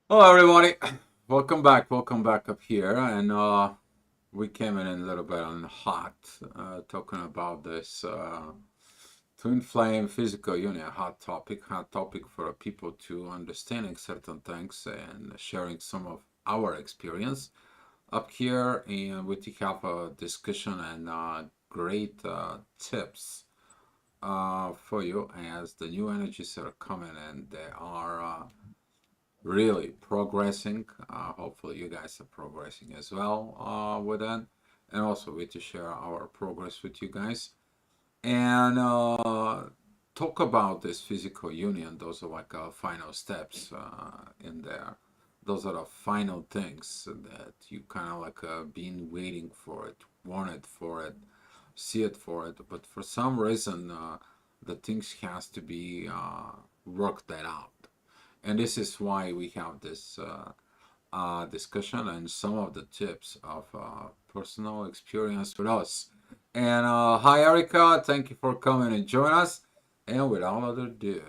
Hello, everybody. Welcome back up here. And we came in a little bit on hot, talking about this twin flame physical union, hot topic for people to understanding certain things and sharing some of our experience up here. And we to have a discussion and great tips for you as the new energies are coming and they are. Really progressing. Hopefully, you guys are progressing as well with that, and also we to share our progress with you guys and talk about this physical union. Those are like final steps in there. Those are the final things that you kind of like been waiting for it, wanted for it, see it for it, but for some reason the things has to be worked that out, and this is why we have this discussion and some of the tips of personal experience with us. And hi, Erica. Thank you for coming and join us. And without other ado,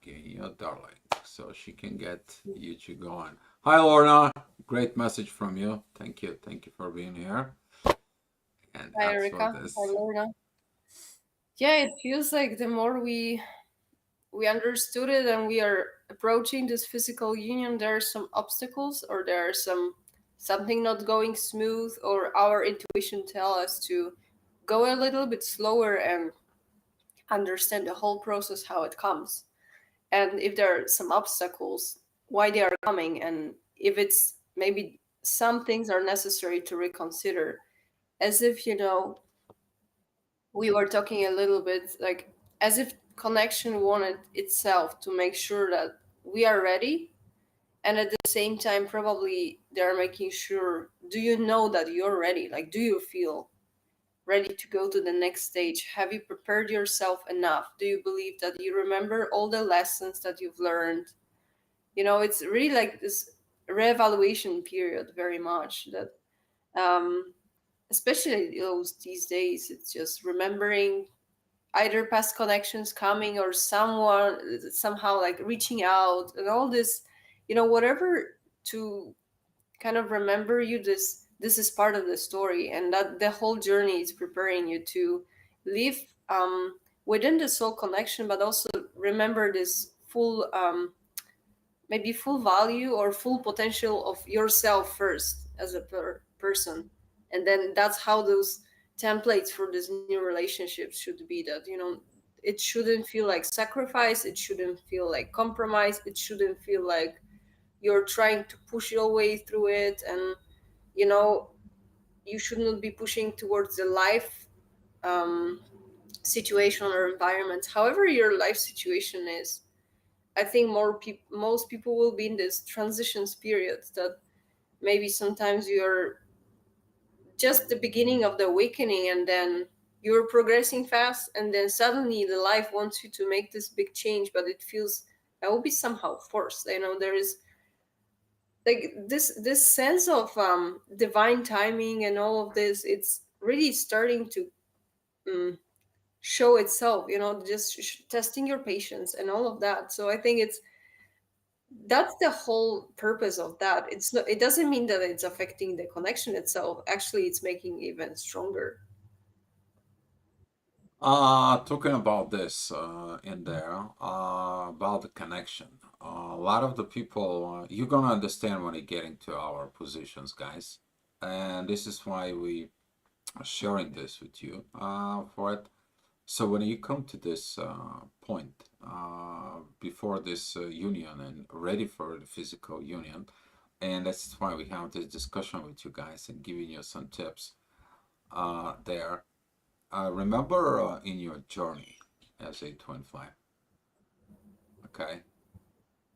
get your darling so she can get YouTube going. Hi, Lorna. Great message from you. Thank you. Thank you for being here. And Hi, that's what Erica. Hi, this. Lorna. Yeah, it feels like the more we understood it and we are approaching this physical union, there are some obstacles or there are something not going smooth, or our intuition tell us to go a little bit slower and understand the whole process how it comes. And if there are some obstacles, why they are coming, and if it's maybe some things are necessary to reconsider, as if we were talking a little bit like as if connection wanted itself to make sure that we are ready, and at the same time probably they're making sure, do you know that you're ready? Like, do you feel ready to go to the next stage? Have you prepared yourself enough? Do you believe that you remember all the lessons that you've learned? It's really like this reevaluation period, very much that um especially those these days, it's just remembering either past connections coming or someone somehow like reaching out and all this, whatever, to kind of remember you, this is part of the story, and that the whole journey is preparing you to live within the soul connection, but also remember this full maybe full value or full potential of yourself first as a person. And then that's how those templates for this new relationship should be, that it shouldn't feel like sacrifice, it shouldn't feel like compromise, it shouldn't feel like you're trying to push your way through it. And you know you should not be pushing towards the life um, situation or environment, however your life situation is. I think most people will be in this transitions period, that maybe sometimes you're just the beginning of the awakening, and then you're progressing fast, and then suddenly the life wants you to make this big change, but it feels that will be somehow forced. There is like this sense of divine timing and all of this. It's really starting to um, show itself. Just testing your patience and all of that. So I think that's the whole purpose of that. It doesn't mean that it's affecting the connection itself. Actually, it's making it even stronger. Talking about this in there, about the connection. A lot of the people, you're gonna understand when you get into our positions, guys. And this is why we are sharing this with you for it. So when you come to this point, before this union and ready for the physical union, and that's why we have this discussion with you guys and giving you some tips there. Remember in your journey as a twin flame, okay,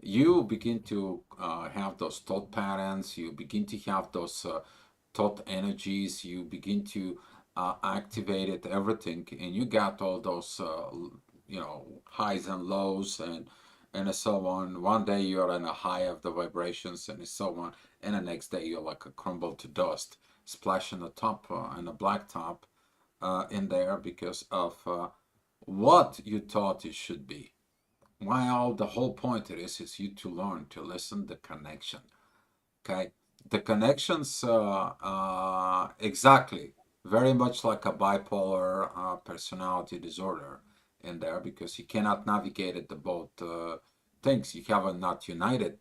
you begin to have those thought patterns, you begin to have those thought energies, you begin to activate it, everything, and you got all those, highs and lows and so on. One day you're in a high of the vibrations and so on, and the next day you're like a crumble to dust, splash on the top and a black top in there because of what you thought it should be. while the whole point of this is you to learn to listen the connection. Okay, the connections exactly very much like a bipolar personality disorder in there, because you cannot navigate it the both things. You have not united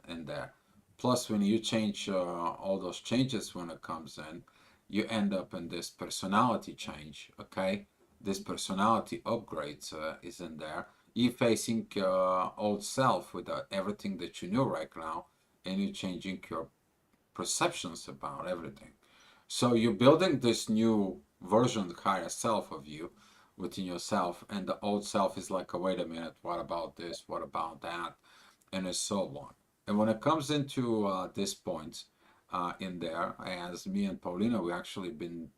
in there. Plus, when you change all those changes when it comes in, you end up in this personality change. Okay, this personality upgrades is in there. You facing old self with everything that you know right now, and you're changing your perceptions about everything. So you're building this new version, the higher self of you within yourself, and the old self is like, oh, wait a minute, what about this? What about that? And so on. And when it comes into this point in there, as me and Paulina, we actually been,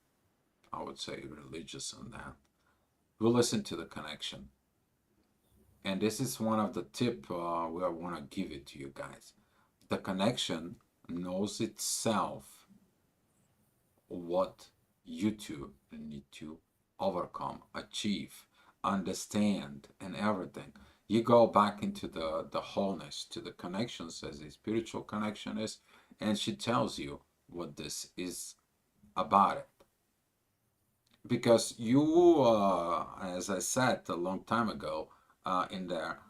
I would say, religious on that. We listen to the connection. And this is one of the tip we want to give it to you guys. The connection knows itself what you two need to overcome, achieve, understand, and everything. You go back into the wholeness, to the connections as a spiritual connection is, and she tells you what this is about it. Because you, as I said a long time ago in there,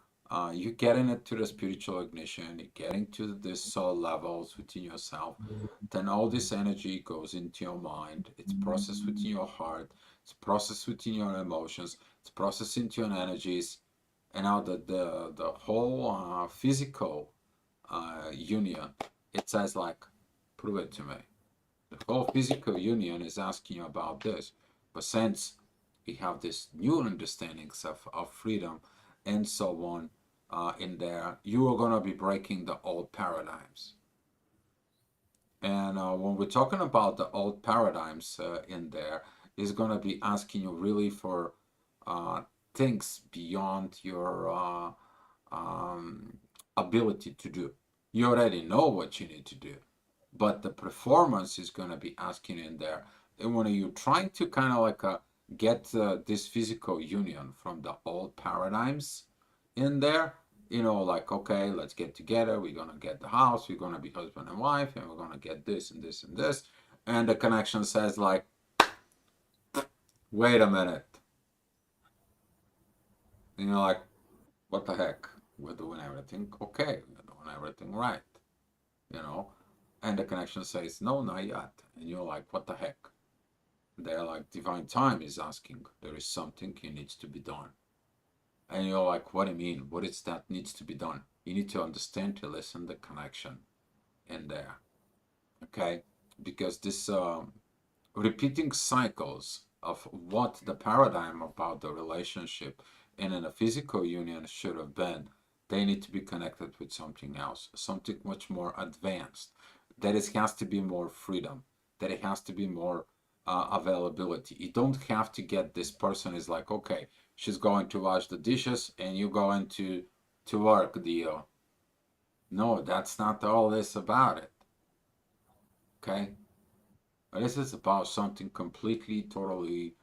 you getting it to the spiritual ignition, you getting to the soul levels within yourself, then all this energy goes into your mind, it's processed within your heart, it's processed within your emotions, it's processed into your energies, and now the whole physical union, it says like, prove it to me. The whole physical union is asking you about this. But since we have this new understandings of freedom and so on in there, you are going to be breaking the old paradigms. And when we're talking about the old paradigms in there, is going to be asking you really for uh, things beyond your um, ability to do. You already know what you need to do, but the performance is going to be asking in there. And when you're trying to kind of like get this physical union from the old paradigms in there, you know, like, okay, let's get together. We're going to get the house. We're going to be husband and wife, and we're going to get this and this and this. And the connection says, like, wait a minute. And you're like, what the heck? We're doing everything okay. We're doing everything right, you know? And the connection says, no, not yet. And you're like, what the heck? They're like, divine time is asking, there is something that needs to be done. And you're like, what do you mean? What is that needs to be done? You need to understand, to listen the connection in there. Okay? Because this repeating cycles of what the paradigm about the relationship and in a physical union should have been, they need to be connected with something else, something much more advanced. That it has to be more freedom, that it has to be more availability. You don't have to get this person is like, okay, she's going to wash the dishes and you going to work, deal. No, that's not all this about it. Okay? This is about something completely, totally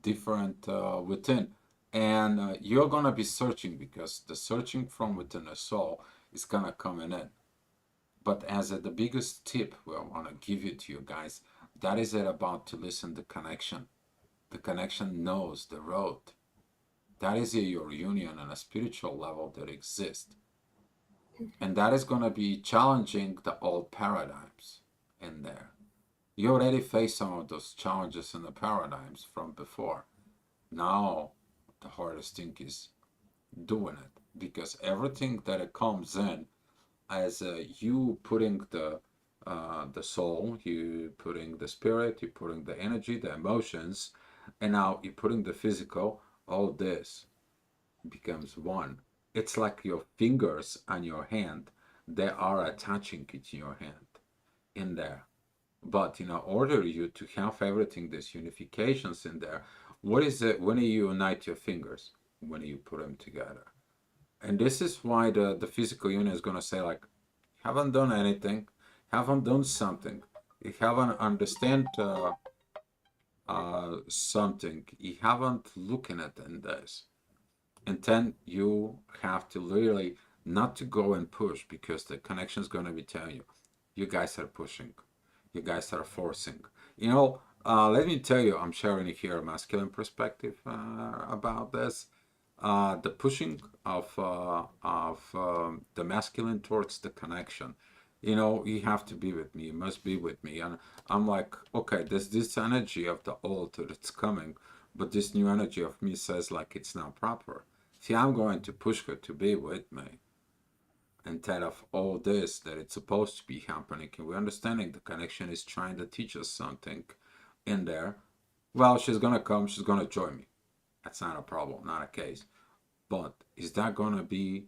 different within. And you're going to be searching, because the searching from within the soul is going to come in. But as the biggest tip we want to give it to you guys, that is it about to listen the connection. The connection knows the road. That is your union on a spiritual level that exists. And that is going to be challenging the old paradigms in there. You already faced some of those challenges in the paradigms from before. Now, the hardest thing is doing it, because everything that it comes in as you putting the soul, you putting the spirit, you putting the energy, the emotions, and now you're putting the physical. All this becomes one. It's like your fingers on your hand; they are attaching it to your hand in there. But in order you to have everything, this unifications in there, what is it when you unite your fingers? When you put them together. And this is why the physical union is going to say, like, haven't done anything, haven't done something, you haven't understand something, you haven't looking at in this. And then you have to literally not to go and push because the connection is going to be telling you, you guys are pushing, you guys are forcing. Let me tell you, I'm sharing here a masculine perspective about this. The pushing of the masculine towards the connection. You have to be with me. You must be with me. And I'm like, okay, there's this energy of the old that's coming, but this new energy of me says like it's not proper. See, I'm going to push her to be with me instead of all this that it's supposed to be happening. And we're understanding the connection is trying to teach us something in there. Well, she's gonna come. She's gonna join me. That's not a problem, not a case. But is that going to be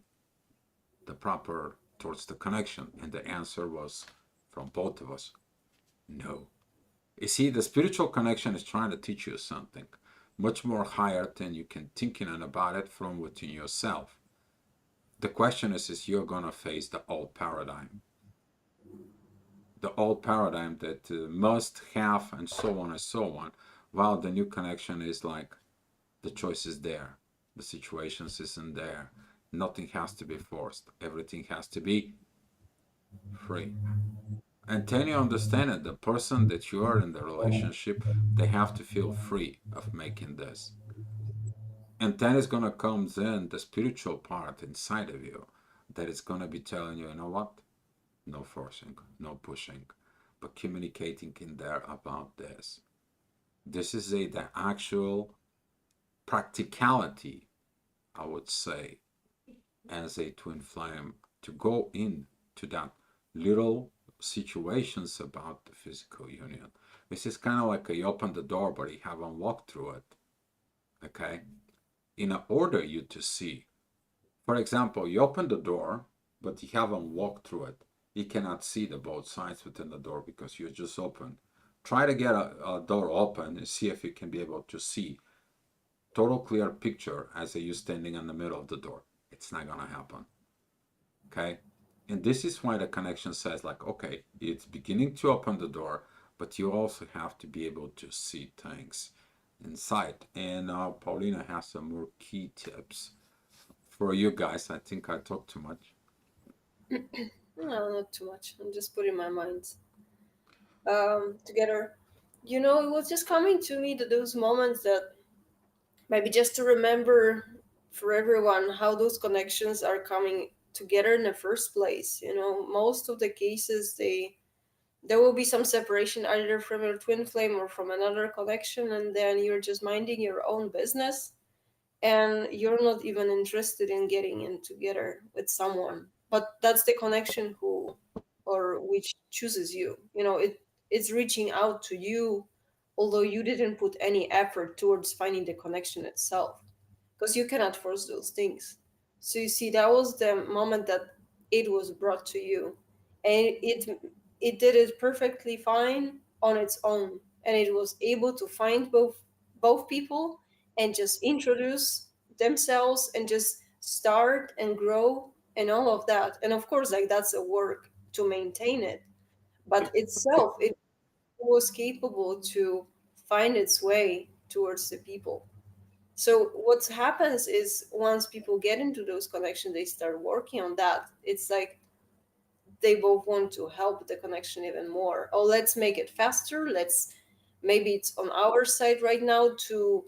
the proper towards the connection? And the answer was from both of us, no. You see, the spiritual connection is trying to teach you something much more higher than you can thinking about it from within yourself. The question is you're going to face the old paradigm. The old paradigm that must have and so on and so on. While the new connection is like the choice is there. The situations isn't there. Nothing has to be forced. Everything has to be free. And then you understand that the person that you are in the relationship, they have to feel free of making this. And then it's gonna come then the spiritual part inside of you that is gonna be telling you, you know what? No forcing, no pushing, but communicating in there about this. This is the actual practicality, I would say, as a twin flame to go into that little situations about the physical union. This is kind of like you open the door, but you haven't walked through it. Okay? In order you to see, for example, you open the door, but you haven't walked through it. You cannot see the both sides within the door because you just open. Try to get a door open and see if you can be able to see total clear picture as you standing in the middle of the door. It's not gonna happen. Okay, and this is why the connection says like, okay, it's beginning to open the door, but you also have to be able to see things inside. And Paulina has some more key tips for you guys. I think I talked too much. No, not too much. I'm just putting my minds together. It was just coming to me that those moments that maybe just to remember for everyone how those connections are coming together in the first place. Most of the cases there will be some separation either from your twin flame or from another connection, and then you're just minding your own business and you're not even interested in getting in together with someone, but that's the connection who or which chooses you. It's reaching out to you, although you didn't put any effort towards finding the connection itself, because you cannot force those things. So you see, that was the moment that it was brought to you, and it did it perfectly fine on its own, and it was able to find both people and just introduce themselves and just start and grow and all of that. And of course, like, that's a work to maintain it, but itself it was capable to find its way towards the people. So what happens is once people get into those connections, they start working on that. It's like they both want to help the connection even more. Oh, let's make it faster. Let's maybe it's on our side right now to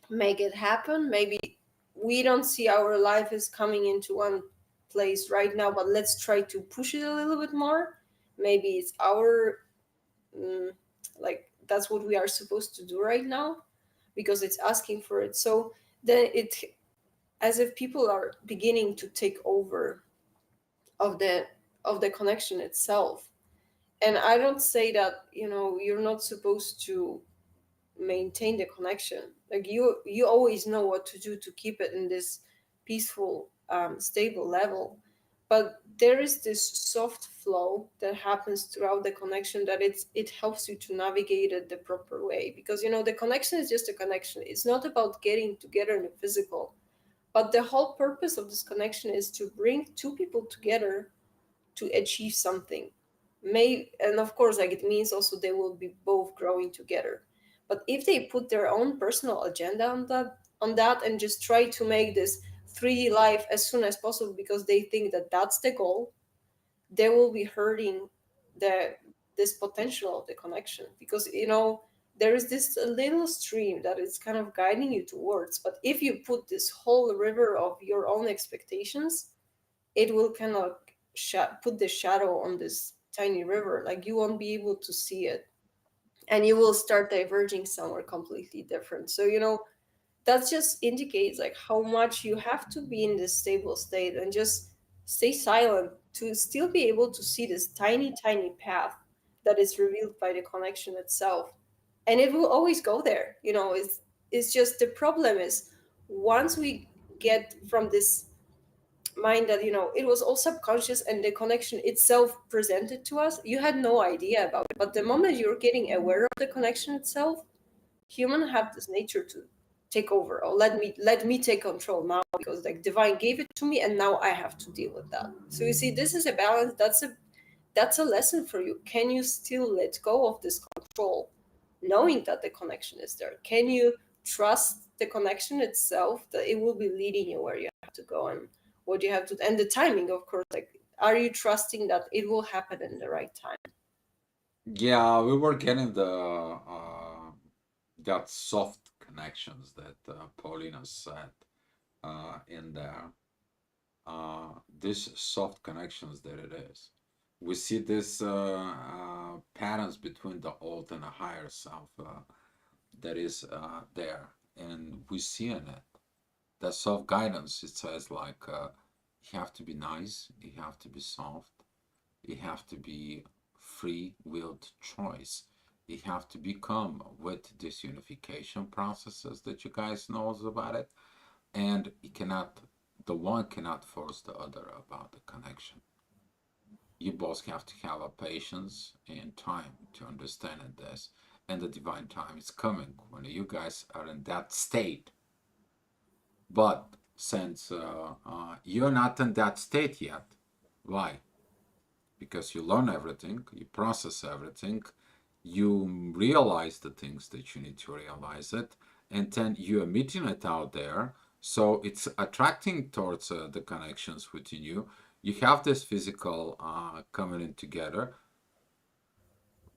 make it happen. Maybe we don't see our life is coming into one place right now, but let's try to push it a little bit more. Maybe it's our mm, like that's what we are supposed to do right now because it's asking for it. So then it as if people are beginning to take over of the connection itself. And I don't say that you're not supposed to maintain the connection. Like, you always know what to do to keep it in this peaceful, stable level. But there is this soft flow that happens throughout the connection that it helps you to navigate it the proper way, because the connection is just a connection. It's not about getting together in the physical, but the whole purpose of this connection is to bring two people together to achieve something. And of course, like, it means also they will be both growing together. But if they put their own personal agenda on that, on that and just try to make this 3D life as soon as possible because they think that that's the goal, they will be hurting the this potential of the connection, because there is this little stream that is kind of guiding you towards, but if you put this whole river of your own expectations, it will kind of put the shadow on this tiny river, like you won't be able to see it, and you will start diverging somewhere completely different. So that just indicates like how much you have to be in this stable state and just stay silent to still be able to see this tiny tiny path that is revealed by the connection itself, and it will always go there. It's just the problem is, once we get from this mind that it was all subconscious and the connection itself presented to us, you had no idea about it, but the moment you're getting aware of the connection itself, human have this nature to take over, or let me take control now, because like divine gave it to me and now I have to deal with that. So you see, this is a balance. That's a lesson for you. Can you still let go of this control, knowing that the connection is there? Can you trust the connection itself, that it will be leading you where you have to go and what you have to, and the timing, of course, like, are you trusting that it will happen in the right time? Yeah, we were getting the that soft connections that Paulina said in there. These soft connections that it is. We see this patterns between the old and the higher self that is there, and we see in it that soft guidance. It says like you have to be nice, you have to be soft, you have to be free-willed choice. You have to become with this unification processes that you guys knows about it, and you cannot, the one cannot force the other about the connection. You both have to have a patience and time to understand this, and the divine time is coming when you guys are in that state. But since you're not in that state yet, why? Because you learn everything, you process everything, you realize the things that you need to realize it, and then you are meeting it out there. So it's attracting towards the connections within you. You have this physical coming in together,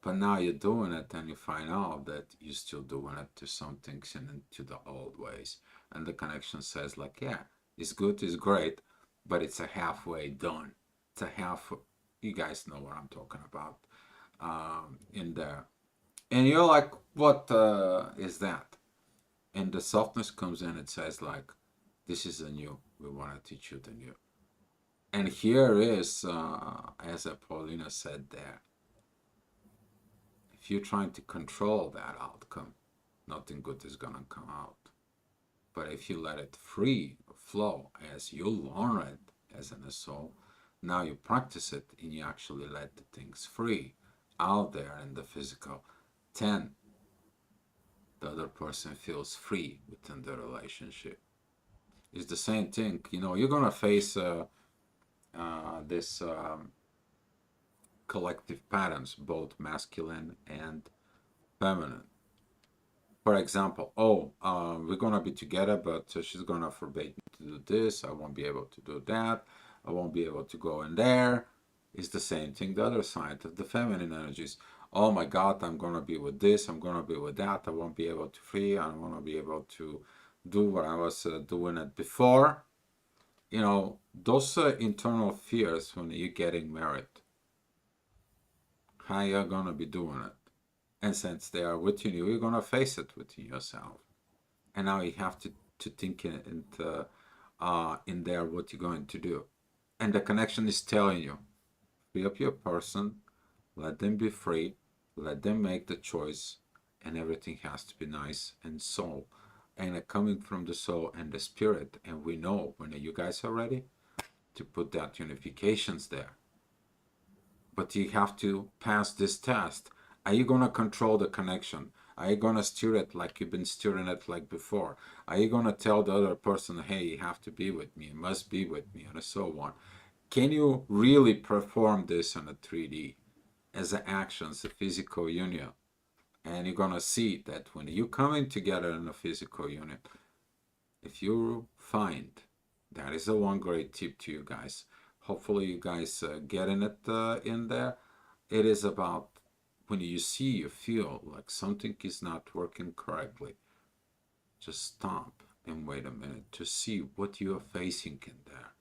but now you're doing it and you find out that you're still doing it to some things and into the old ways. And the connection says like, yeah, it's good, it's great, but it's a halfway done. It's a half, you guys know what I'm talking about in there. And you're like, what is that? And the softness comes in, it says like, this is the new, we want to teach you the new. And here is, as Paulina said there, if you're trying to control that outcome, nothing good is gonna come out. But if you let it free flow as you learn it as an soul, now you practice it and you actually let the things free out there in the physical, then the other person feels free within the relationship. It's the same thing, you're gonna face this collective patterns, both masculine and feminine. For example, we're gonna be together, but she's gonna forbid me to do this. I won't be able to do that. I won't be able to go in there. It's the same thing. The other side of the feminine energies. Oh my God, I'm gonna be with this. I'm gonna be with that. I won't be able to free. I don't wanna be able to do what I was doing it before. Those internal fears when you're getting married. How you're gonna be doing it? And since they are within you, you're gonna face it within yourself. And now you have to think in there what you're going to do. And the connection is telling you, free up your person, let them be free, let them make the choice, and everything has to be nice and soul. And coming from the soul and the spirit, and we know when you guys are ready to put that unifications there. But you have to pass this test. Are you going to control the connection? Are you going to steer it like you've been steering it like before? Are you going to tell the other person, hey, you have to be with me, you must be with me, and so on? Can you really perform this in a 3D as an actions, a physical union? And you're going to see that when you come in together in a physical unit, If you find, that is a one great tip to you guys. Hopefully, you guys getting it in there. It is about when you see, you feel like something is not working correctly, just stop and wait a minute to see what you are facing in there.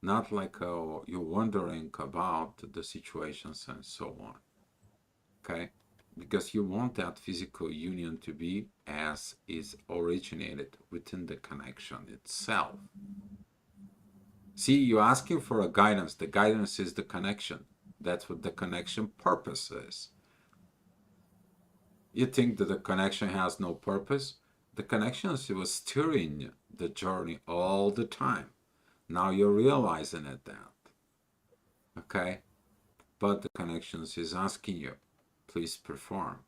Not like you're wondering about the situations and so on. Okay? Because you want that physical union to be as is originated within the connection itself. See, you're asking for a guidance. The guidance is the connection. That's what the connection purpose is. You think that the connection has no purpose? The connection was steering the journey all the time. Now you're realizing it that. Okay? But the connections is asking you, please perform.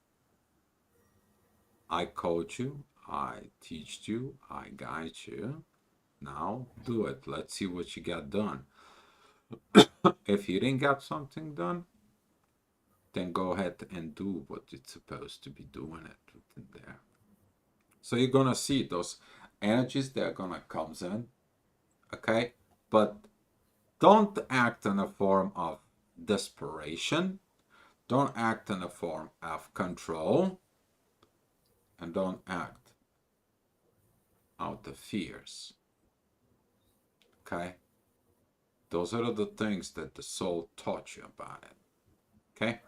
I coach you, I teach you, I guide you. Now do it. Let's see what you got done. If you didn't get something done, then go ahead and do what it's supposed to be doing it within there. So you're gonna see those energies that are gonna come in, okay? But don't act in a form of desperation. Don't act in a form of control, and don't act out of fears. Okay? Those are the things that the soul taught you about it. Okay?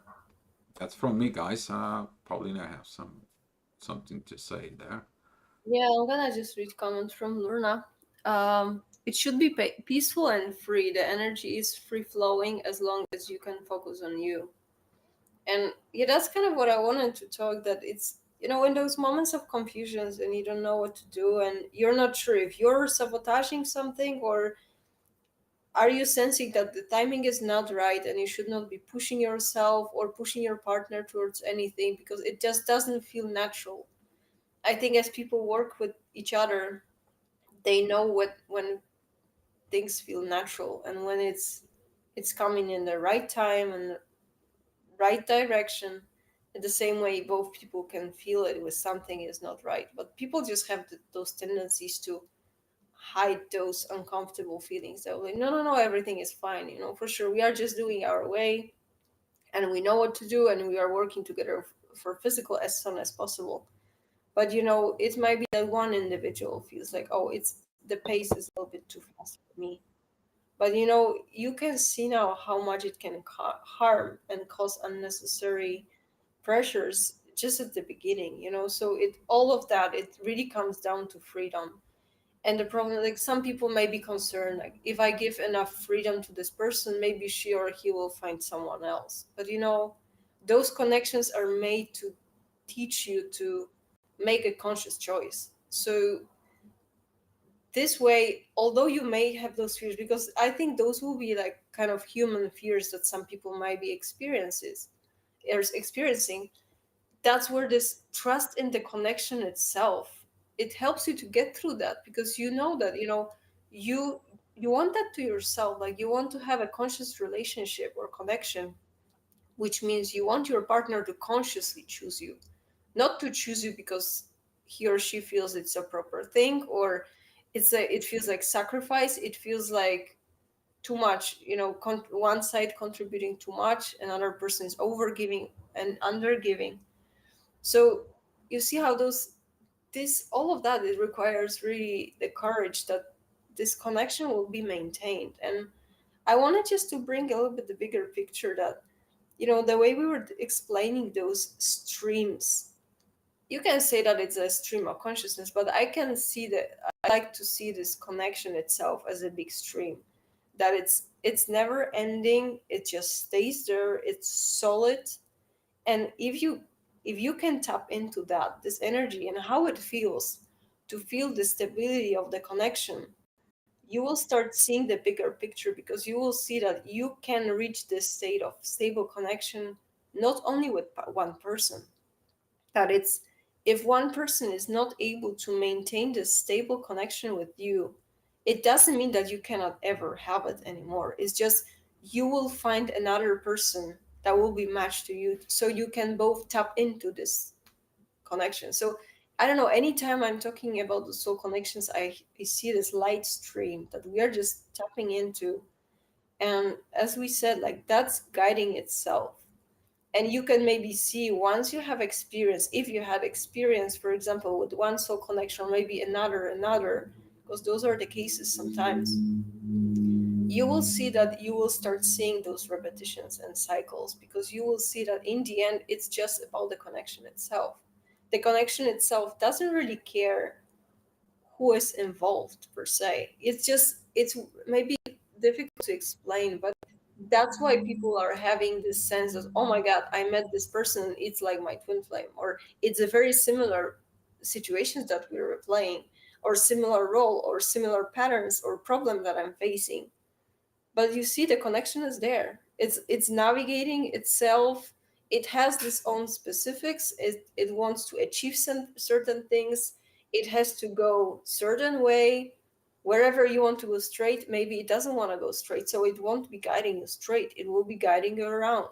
That's from me, guys. Probably I have something to say there. Yeah, I'm gonna just read comments from Lorna. It should be peaceful and free. The energy is free flowing as long as you can focus on you. And yeah, that's kind of what I wanted to talk. That it's, in those moments of confusions and you don't know what to do and you're not sure if you're sabotaging something, or are you sensing that the timing is not right and you should not be pushing yourself or pushing your partner towards anything because it just doesn't feel natural. I think as people work with each other, they know what when things feel natural and when it's coming in the right time and right direction. In the same way, both people can feel it with something is not right, but people just have those tendencies to hide those uncomfortable feelings. They're like, no, no, no, everything is fine, for sure, we are just doing our way and we know what to do and we are working together for physical as soon as possible. But it might be that one individual feels like, oh, it's the pace is a little bit too fast for me. But you can see now how much it can harm and cause unnecessary pressures just at the beginning. So it all of that, it really comes down to freedom. And the problem, like, some people may be concerned, like, if I give enough freedom to this person, maybe she or he will find someone else. But those connections are made to teach you to make a conscious choice. So this way, although you may have those fears, because I think those will be like kind of human fears that some people might be experiencing, that's where this trust in the connection itself, it helps you to get through that, because you know that you you want that to yourself. Like, you want to have a conscious relationship or connection, which means you want your partner to consciously choose you, not to choose you because he or she feels it's a proper thing, or it feels like sacrifice, it feels like too much, one side contributing too much, another person is over giving and under giving. So you see how this all of that, it requires really the courage that this connection will be maintained. And I wanted just to bring a little bit the bigger picture, that the way we were explaining those streams, you can say that it's a stream of consciousness, but I can see that, I like to see this connection itself as a big stream, that it's never ending, it just stays there, it's solid. And if you can tap into that, this energy and how it feels to feel the stability of the connection, you will start seeing the bigger picture, because you will see that you can reach this state of stable connection not only with one person. That it's, if one person is not able to maintain this stable connection with you, it doesn't mean that you cannot ever have it anymore. It's just you will find another person that will be matched to you, so you can both tap into this connection. So I don't know, anytime I'm talking about the soul connections, I see this light stream that we are just tapping into. And as we said, like that's guiding itself. And you can maybe see once you have experience, if you had experience, for example, with one soul connection, maybe another, because those are the cases sometimes, you will see that you will start seeing those repetitions and cycles, because you will see that in the end it's just about the connection itself. The connection itself doesn't really care who is involved per se. It's maybe difficult to explain, but that's why people are having this sense of, oh my god, I met this person, it's like my twin flame, or it's a very similar situations that we were playing, or similar role, or similar patterns or problem that I'm facing. But you see the connection is there, it's navigating itself. It has its own specifics. It wants to achieve certain things. It has to go certain way. Wherever you want to go straight, maybe it doesn't want to go straight, so it won't be guiding you straight, it will be guiding you around.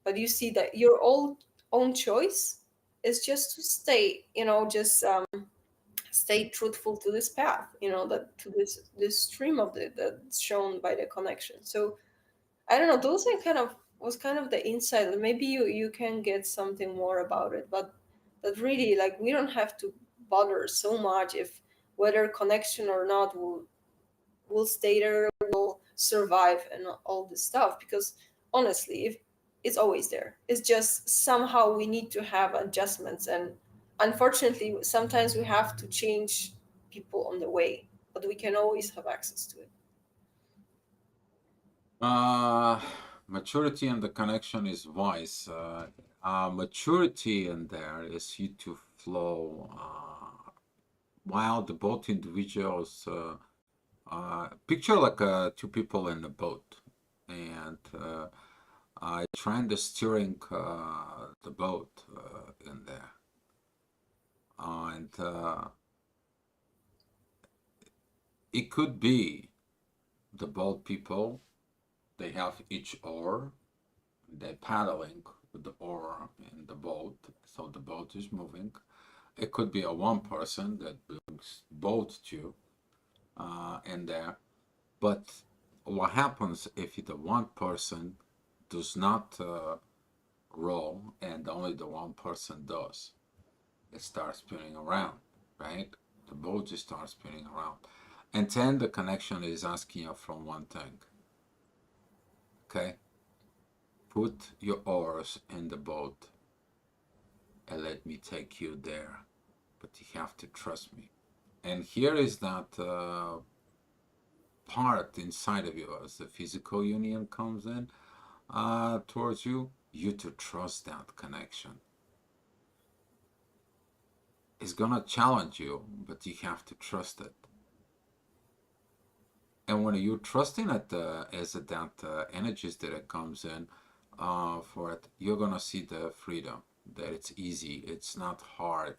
But you see that your own choice is just to stay, just stay truthful to this path, that to this stream of the that's shown by the connection. So I don't know, those are kind of the insight, and maybe you can get something more about it. But that really, like, we don't have to bother so much if whether connection or not will stay there, will survive, and all this stuff, because honestly, if it's always there, it's just somehow we need to have adjustments, and unfortunately sometimes we have to change people on the way, but we can always have access to it. Uh, Maturity and the connection is wise. Maturity in there is you to flow, while the both individuals picture like two people in a boat, and I trying to steering the boat in there, and it could be the boat people. They have each oar. They're paddling with the oar in the boat, so the boat is moving. It could be a one person that brings both two in there. But what happens if the one person does not roll and only the one person does? It starts spinning around, right? The boat just starts spinning around. And then the connection is asking you from one thing, okay? Put your oars in the boat and let me take you there. But you have to trust me. And here is that part inside of you as the physical union comes in towards you, you to trust that connection. It's gonna challenge you, but you have to trust it. And when you're trusting it as that energies that it comes in for it, you're gonna see the freedom, that it's easy, it's not hard.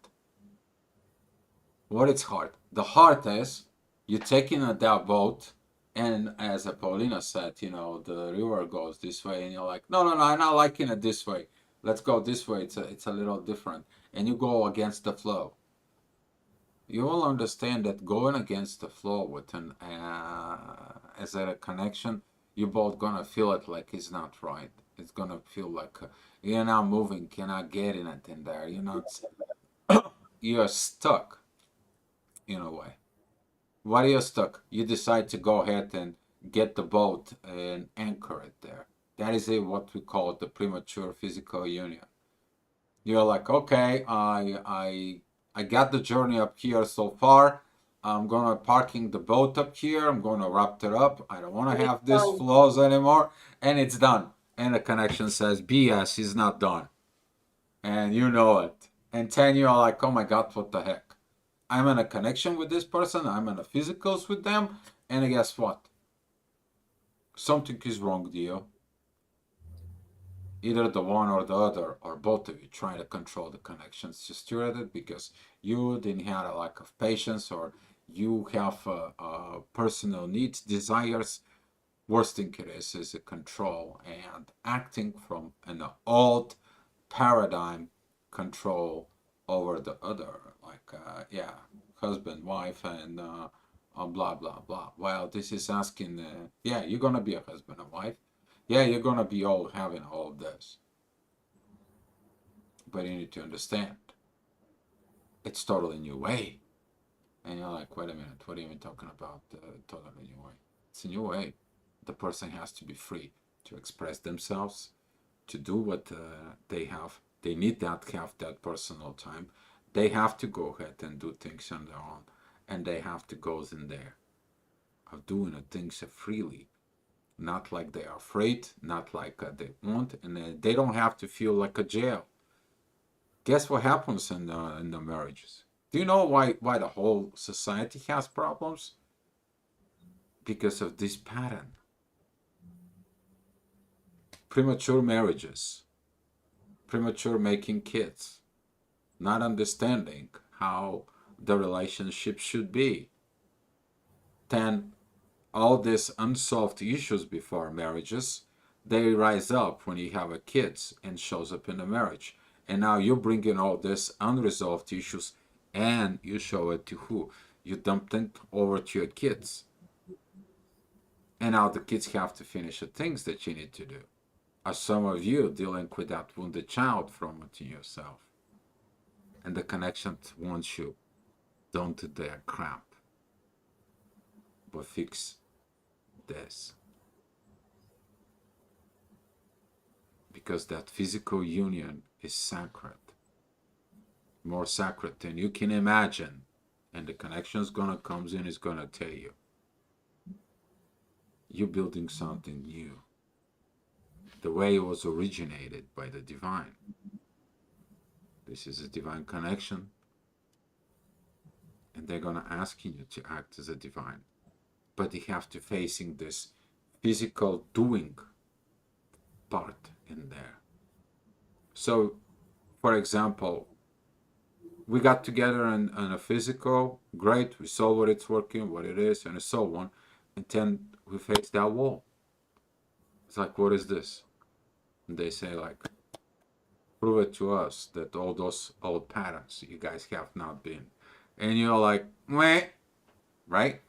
What is hard? The hard is you're taking that boat, and as Paulina said, the river goes this way, and you're like, no, no, no, I'm not liking it this way. Let's go this way. It's a little different, and you go against the flow. You will understand that going against the flow with an as a connection, you're both gonna feel it like it's not right. It's gonna feel like you're not moving, you're not getting it in there. You're not. You're stuck in a way. While you're stuck, you decide to go ahead and get the boat and anchor it there. That is what we call the premature physical union. You're like, okay, I got the journey up here so far. I'm gonna parking the boat up here. I'm gonna wrap it up. I don't want And to it's have these done. flows anymore, and it's done. And the connection says, BS, is not done, and you know it. And then you're like, oh my god, what the heck? I'm in a connection with this person. I'm in a physicals with them, and guess what? Something is wrong, Dio. Either the one or the other, or both of you, trying to control the connections to steer it because you didn't have a lack of patience, or you have personal needs, desires. Worst thing it is a control and acting from an old paradigm control over the other, like, yeah, husband, wife, and blah, blah, blah. Well, this is asking, yeah, you're gonna be a husband and wife. Yeah, you're gonna be all having all of this. But you need to understand, it's totally new way. And you're like, wait a minute, what are you even talking about? Totally new way. It's a new way. The person has to be free to express themselves, to do what they have. They need that, have that personal time. They have to go ahead and do things on their own. And they have to go in there of doing the things freely. Not like they are afraid, not like they want, and they don't have to feel like a jail. Guess what happens in the marriages? Do you know why the whole society has problems? Because of this pattern. Premature marriages, premature making kids, not understanding how the relationship should be. Then all these unsolved issues before marriages, they rise up when you have a kids and shows up in the marriage. And now you bring in all these unresolved issues and you show it to who? You dump it over to your kids. And now the kids have to finish the things that you need to do. As some of you dealing with that wounded child from within yourself. And the connection wants you, don't do that crap, but fix this. Because that physical union is sacred, more sacred than you can imagine. And the connection is gonna comes in, is gonna tell you, you're building something new, the way it was originated by the divine. This is a divine connection, and they're gonna ask you to act as a divine, but you have to facing this physical doing part in there. So, for example, we got together on a physical, great, we saw what it's working, what it is, and so on, and then we face that wall. It's like, what is this? And they say, like, prove it to us that all those old patterns you guys have not been. And you're like, meh, right?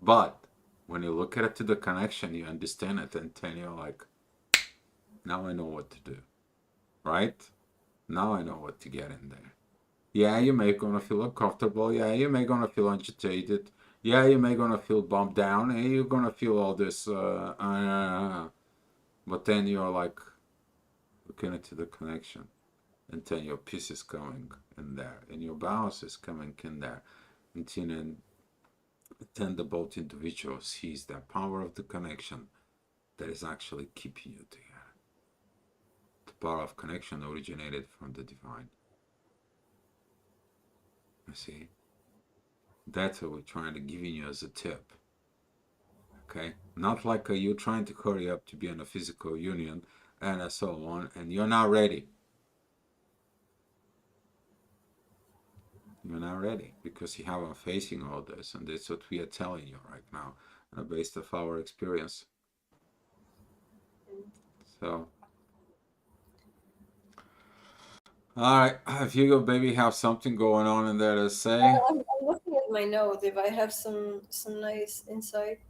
But when you look at it to the connection, you understand it, and then you're like, now I know what to do, right? Now I know what to get in there. Yeah, you may gonna feel uncomfortable. Yeah, you may gonna feel agitated. Yeah, you may gonna feel bumped down, and you're gonna feel all this. But then you're like looking into the connection, and then your peace is coming in there, and your balance is coming in there, and then the both individual sees the power of the connection that is actually keeping you together. The power of connection originated from the divine. You see, that's what we're trying to give you as a tip. Okay, not like you trying to hurry up to be in a physical union and so on, and you're not ready. You're not ready because you haven't facing all this, and that's what we are telling you right now, based of our experience. So, all right, if you go, baby, have something going on in there to say. I'm looking at my note if I have some nice insight.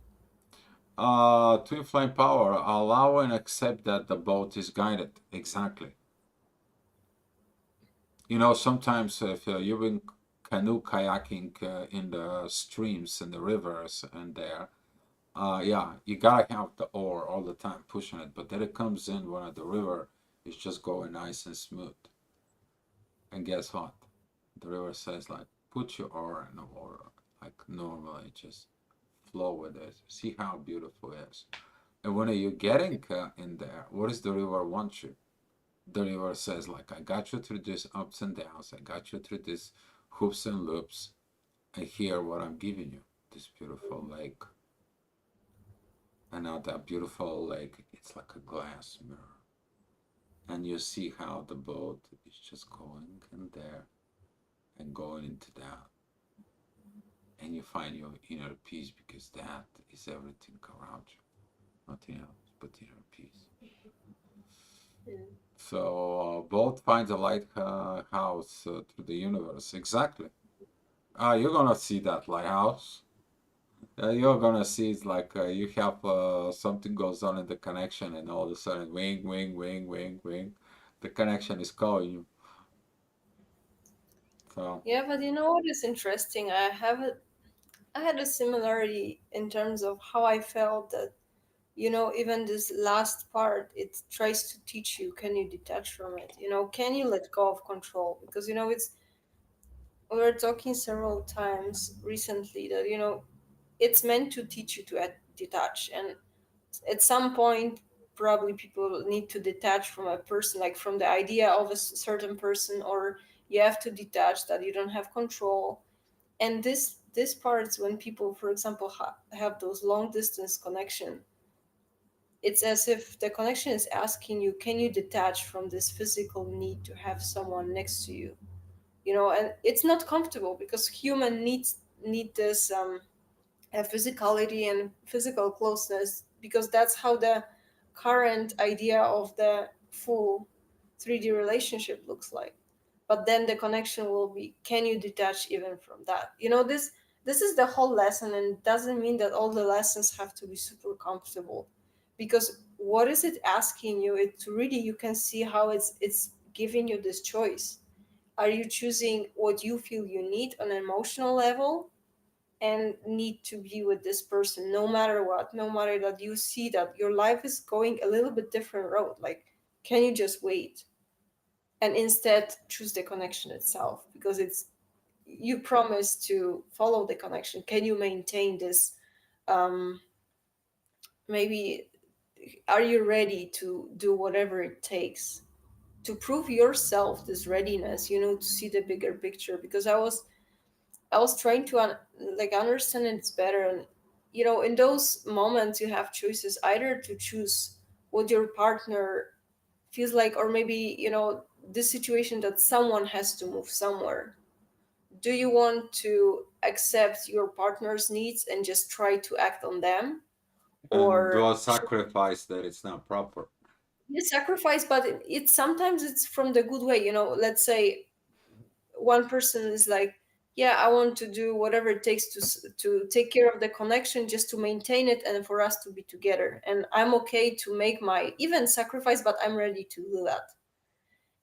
Twin flame power, allow and accept that the boat is guided. Exactly. You know, sometimes if you've been canoe kayaking in the streams and the rivers and there, yeah, you gotta have the oar all the time pushing it, but then it comes in when the river is just going nice and smooth. And guess what? The river says like, put your oar in the water, like normally, just flow with it. See how beautiful it is. And when you're getting in there, what does the river want you? The river says like, I got you through these ups and downs. I got you through these hoops and loops. And here what I'm giving you, this beautiful lake. And now that beautiful lake, it's like a glass mirror. And you see how the boat is just going in there and going into that. And you find your inner peace because that is everything around you. Nothing else but inner peace. Mm. So both find a lighthouse through the universe. Exactly. You're gonna see that lighthouse. You're gonna see it's like you have something goes on in the connection, and all of a sudden, wing, wing, wing, wing, wing, the connection is calling you. So, Yeah, but you know what is interesting? I had a similarity in terms of how I felt that, you know, even this last part, it tries to teach you, can you detach from it? You know, can you let go of control? Because, you know, it's, we were talking several times recently that, you know, it's meant to teach you to detach. And at some point, probably people need to detach from a person, like from the idea of a certain person, or you have to detach that you don't have control. And this parts when people, for example, have those long distance connection, it's as if the connection is asking you, can you detach from this physical need to have someone next to you? You know, and it's not comfortable because human needs need this physicality and physical closeness, because that's how the current idea of the full 3D relationship looks like. But then the connection will be, can you detach even from that? You know, this is the whole lesson, and it doesn't mean that all the lessons have to be super comfortable, because what is it asking you? It's really, you can see how it's giving you this choice. Are you choosing what you feel you need on an emotional level and need to be with this person no matter what, no matter that you see that your life is going a little bit different road? Like, can you just wait and instead choose the connection itself, because it's, you promise to follow the connection? Can you maintain this, um maybe, are you ready to do whatever it takes to prove yourself this readiness, you know, to see the bigger picture? Because I was trying to like understand it better. And you know, in those moments you have choices, either to choose what your partner feels like, or maybe, you know, this situation that someone has to move somewhere. Do you want to accept your partner's needs and just try to act on them, and do or a sacrifice that it's not proper. you sacrifice, but it's sometimes it's from the good way, you know? Let's say one person is like, yeah, I want to do whatever it takes to to take care of the connection, just to maintain it and for us to be together, and I'm okay to make my even sacrifice, but I'm ready to do that.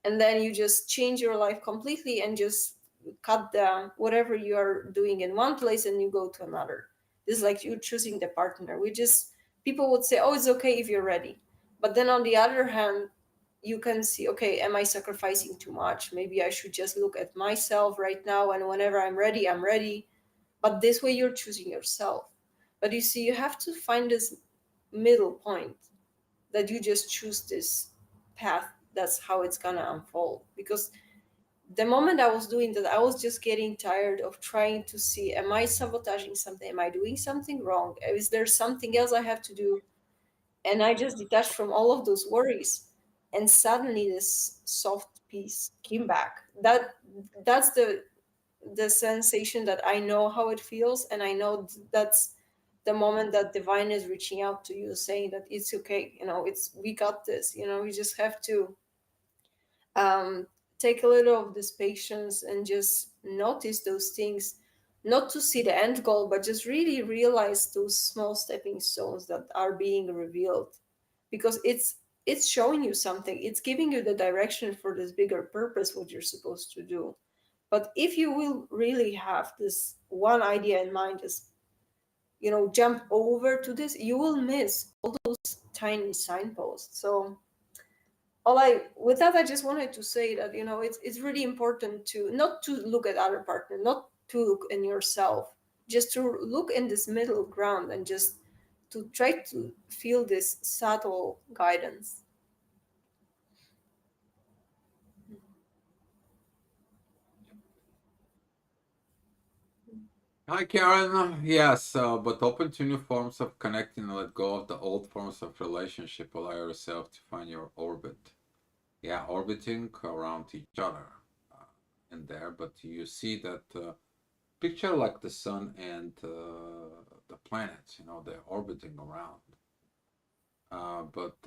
And then you just change your life completely and just cut down whatever you are doing in one place and you go to another. This is like you choosing the partner. We just, people would say, oh, it's okay if you're ready. But then on the other hand, you can see, okay, am I sacrificing too much? Maybe I should just look at myself right now, and whenever I'm ready, I'm ready. But this way you're choosing yourself. But you see, you have to find this middle point, that you just choose this path. That's how it's gonna unfold. Because the moment I was doing that, I was just getting tired of trying to see, am I sabotaging something? Am I doing something wrong? Is there something else I have to do? And I just detached from all of those worries. And suddenly this soft peace came back. That's the sensation that I know how it feels, and I know that's the moment that divine is reaching out to you, saying that it's okay, you know, it's, we got this, you know, you just have to um, take a little of this patience and just notice those things, not to see the end goal, but just really realize those small stepping stones that are being revealed, because it's showing you something, it's giving you the direction for this bigger purpose, what you're supposed to do. But if you will really have this one idea in mind, just, you know, jump over to this, you will miss all those tiny signposts. So all I, with that, I just wanted to say that, you know, it's really important to not to look at other partner, not to look in yourself, just to look in this middle ground and just to try to feel this subtle guidance. Hi, Karen. Yes, but open to new forms of connecting and let go of the old forms of relationship. Allow yourself to find your orbit. Yeah, orbiting around each other in there, but you see that picture like the sun and the planets, you know, they're orbiting around. But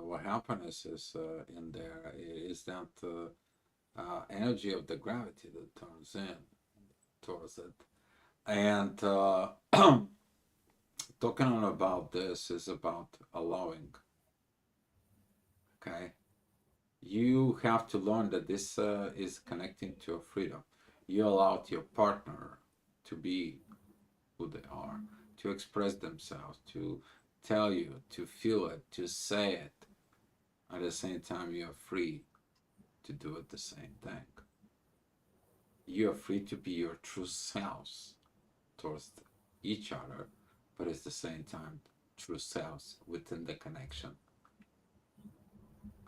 what happens is in there is that energy of the gravity that turns in towards it. And talking about this is about allowing. Okay, you have to learn that this is connecting to your freedom. You allow your partner to be who they are, to express themselves, to tell you, to feel it, to say it. At the same time, you are free to do it the same thing. You are free to be your true selves towards each other, but at the same time, true selves within the connection.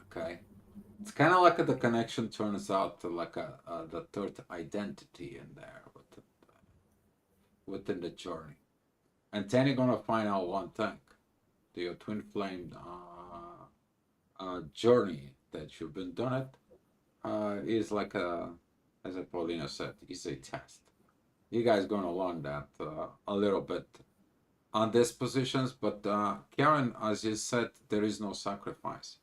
Okay? It's kind of like the connection turns out to like the third identity in there within the journey. And then you're gonna find out one thing: the twin flame journey that you've been doing it is like as Paulina said, is a test. You guys gonna learn that a little bit on these positions, but Karen, as you said, there is no sacrifice.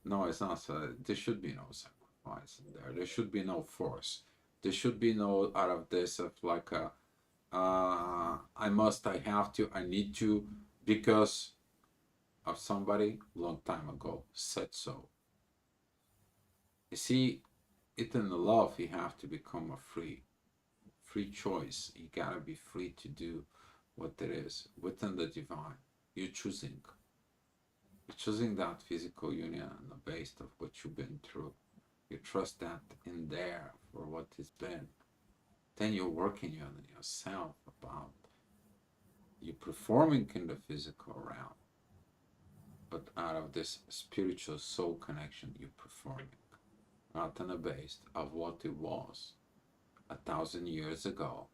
No, it's not. There should be no sacrifice in there. There should be no force. There should be no out of this of like a, I must, I have to, I need to, because of somebody long time ago said so. You see, it in the love, you have to become a free choice. You gotta be free to do what it is within the divine. You're choosing. You're choosing that physical union on the base of what you've been through. You trust that in there for what it's been. Then you're working on yourself about you performing in the physical realm, but out of this spiritual soul connection, you're performing not on the base of what it was 1,000 years ago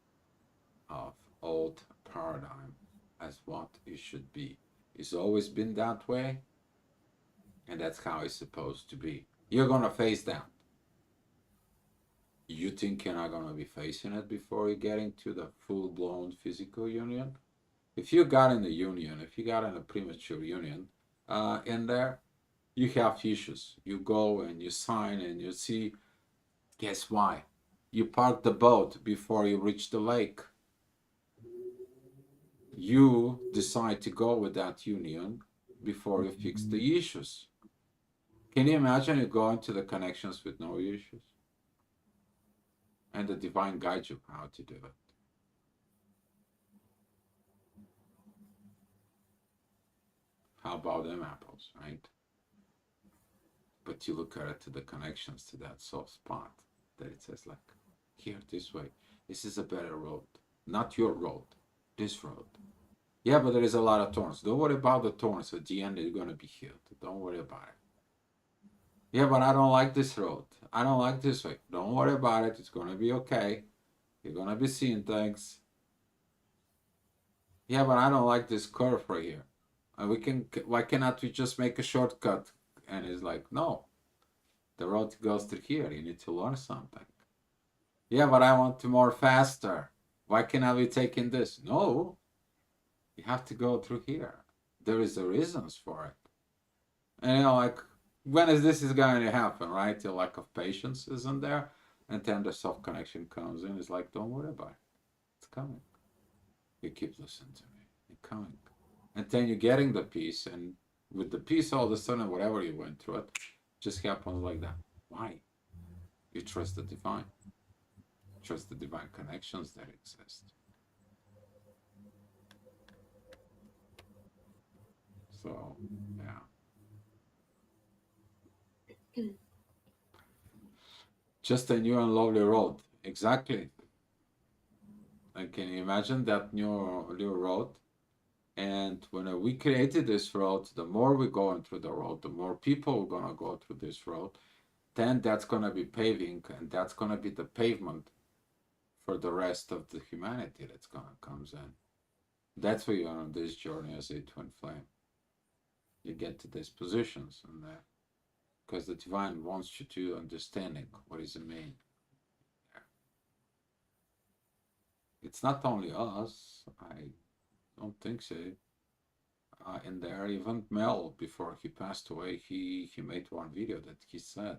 of old paradigm as what it should be. It's always been that way, and that's how it's supposed to be. You're gonna face that. You think you're not gonna be facing it before you get into the full-blown physical union? If you got in the union, if you got in a premature union, in there, you have issues. You go and you sign and you see, guess why? You park the boat before you reach the lake. You decide to go with that union before you fix the issues. Can you imagine you go into the connections with no issues? And the divine guides you how to do it. How about them apples, right? But you look at it to the connections to that soft spot that it says like, here, this way. This is a better road. Not your road, this road. Yeah, but there is a lot of thorns. Don't worry about the thorns. At the end, you're going to be healed. Don't worry about it. Yeah, but I don't like this road. I don't like this way. Don't worry about it. It's going to be okay. You're going to be seeing things. Yeah, but I don't like this curve right here. And why cannot we just make a shortcut? And it's like, no, the road goes through here. You need to learn something. Yeah, but I want to more faster. Why cannot we take in this? No, you have to go through here. There is the reasons for it. And like, when is this is going to happen, right? The lack of patience isn't there. And then the soft connection comes in. It's like, don't worry about it. It's coming. You keep listening to me. It's coming. And then you're getting the peace. And with the peace, all of a sudden, whatever you went through it, just happens like that. Why? You trust the divine. Trust the divine connections that exist. So, yeah. Just a new and lovely road. Exactly. And can you imagine that new road? And when we created this road, the more we're going through the road, the more people are gonna go through this road. Then that's gonna be paving, and that's gonna be the pavement for the rest of the humanity that's gonna comes in. That's why you're on this journey as a twin flame. You get to these positions, and because the divine wants you to understanding what is the mean. It's not only us. I don't think so. in there. Even Mel, before he passed away, he made one video that he said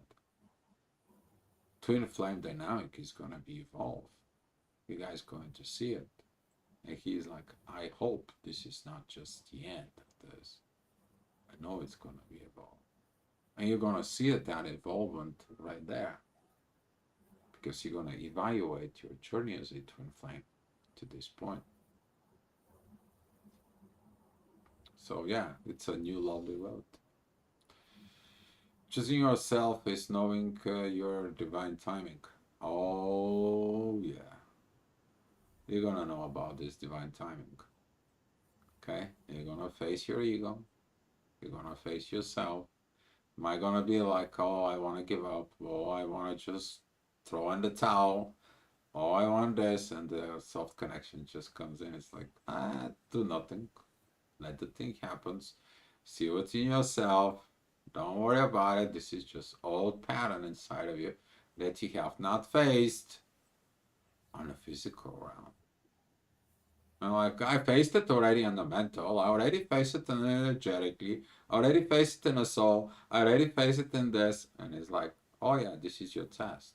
twin flame dynamic is gonna be evolved. You guys going to see it. And he's like, I hope this is not just the end of this. I know it's gonna be evolved. And you're gonna see it, that evolvement right there. Because you're gonna evaluate your journey as a twin flame to this point. So yeah, it's a new lovely road. Choosing yourself is knowing your divine timing. Oh yeah, you're gonna know about this divine timing. Okay, you're gonna face your ego. You're gonna face yourself. Am I gonna be like, oh, I want to give up? Oh, I want to just throw in the towel? Oh, I want this, and the soft connection just comes in. It's like, do nothing. Let the thing happen. See what's in yourself. Don't worry about it. This is just old pattern inside of you that you have not faced on a physical realm. And like I faced it already on the mental, I already faced it in energetically, I already faced it in the soul, I already faced it in this, and it's like, oh yeah, this is your test.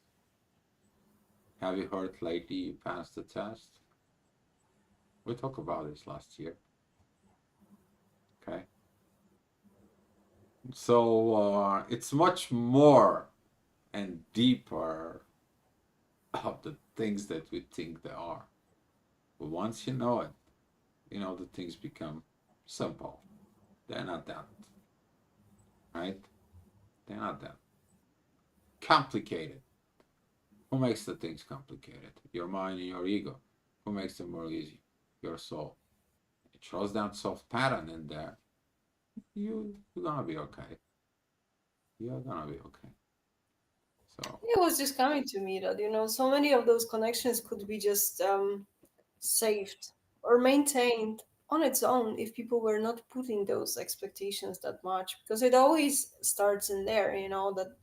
Have you heard lately you passed the test? We talked about this last year. Okay. So it's much more and deeper of the things that we think they are. But once you know it, you know the things become simple. They're not that, right? They're not that complicated. Who makes the things complicated? Your mind and your ego. Who makes them more easy? Your soul. It shows that soft pattern in there. You're gonna be okay. You're gonna be okay. So It was just coming to me that, so many of those connections could be just saved or maintained on its own if people were not putting those expectations that much, because it always starts in there, that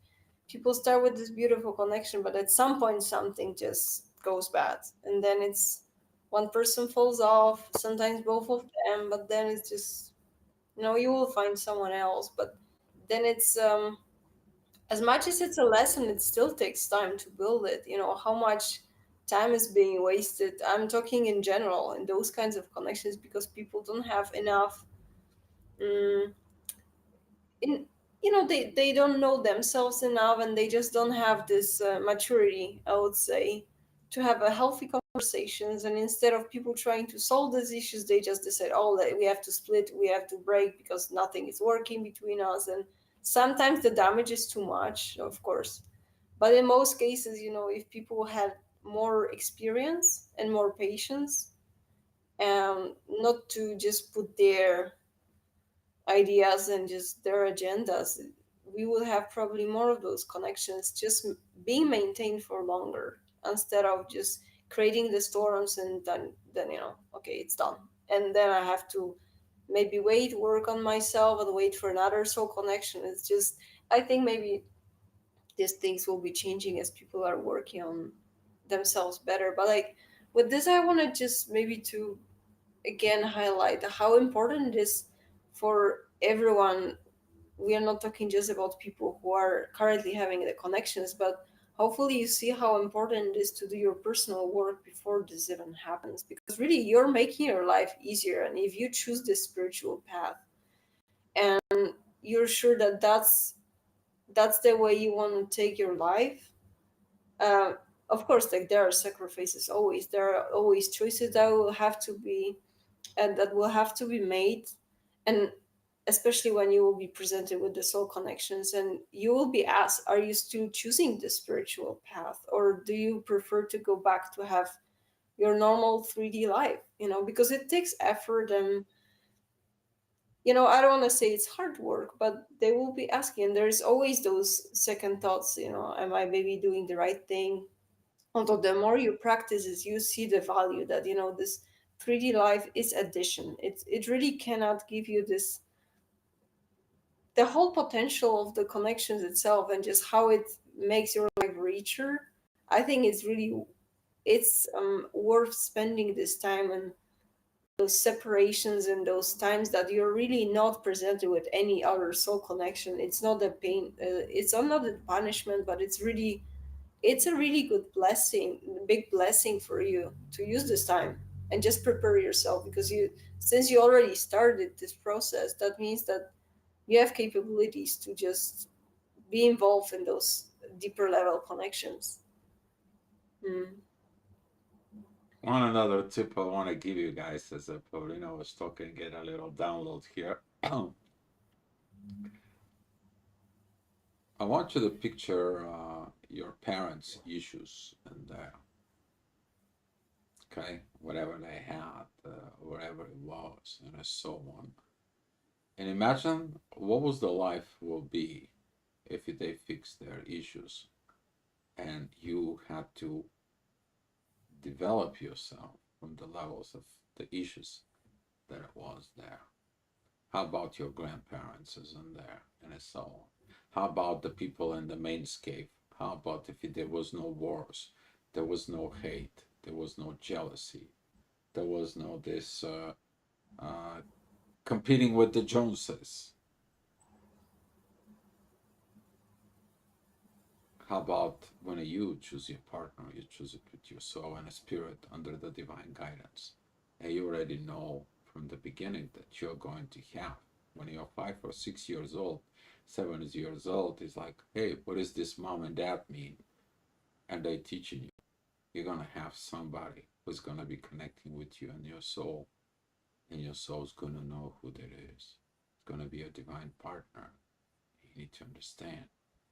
people start with this beautiful connection, but at some point something just goes bad, and then it's one person falls off, sometimes both of them, but then it's just, you will find someone else. But then it's as much as it's a lesson, it still takes time to build it. How much time is being wasted. I'm talking in general in those kinds of connections, because people don't have enough um, in they don't know themselves enough, and they just don't have this maturity, I would say, to have a healthy conversations. And instead of people trying to solve these issues, they just decide, oh, we have to split, we have to break, because nothing is working between us. And sometimes the damage is too much, of course, but in most cases, if people had more experience and more patience, and not to just put their ideas and just their agendas, we will have probably more of those connections just being maintained for longer, instead of just creating the storms and then okay, it's done, and then I have to maybe wait, work on myself, and wait for another soul connection. It's just, I think maybe these things will be changing as people are working on themselves better. But like with this, I want to just maybe to again highlight how important it is for everyone. We are not talking just about people who are currently having the connections, but hopefully you see how important it is to do your personal work before this even happens, because really you're making your life easier. And if you choose this spiritual path and you're sure that that's the way you want to take your life, uh, of course, like there are sacrifices always, there are always choices that will have to be and that will have to be made. And especially when you will be presented with the soul connections, and you will be asked, are you still choosing the spiritual path, or do you prefer to go back to have your normal 3D life? Because it takes effort. And I don't want to say it's hard work, but they will be asking, and there's always those second thoughts, am I maybe doing the right thing? Although the more you practice is, you see the value that this 3D life is addition. It really cannot give you this, the whole potential of the connections itself, and just how it makes your life richer. I think it's really, it's worth spending this time and those separations and those times that you're really not presented with any other soul connection. It's not a pain, it's not a punishment, but it's a really good blessing, big blessing for you to use this time and just prepare yourself, because you, since you already started this process, that means that you have capabilities to just be involved in those deeper level connections. Mm. One another tip I want to give you guys, as Paulina was talking, get a little download here. I want you to picture your parents' issues and okay, whatever they had, wherever it was, and so on. And imagine what was the life will be if they fixed their issues and you had to develop yourself from the levels of the issues that it was there. How about your grandparents is in there and so on? How about the people in the mainscape? How about if there was no wars, there was no hate, there was no jealousy, there was no this uh, competing with the Joneses? How about when you choose your partner, you choose it with your soul and spirit under the divine guidance? And you already know from the beginning that you're going to have. When you're 5 or 6 years old, 7 years old, it's like, hey, what does this mom and dad mean? And they're teaching you. You're going to have somebody who's going to be connecting with you and your soul. And your soul's going to know who that is. It's going to be a divine partner. You need to understand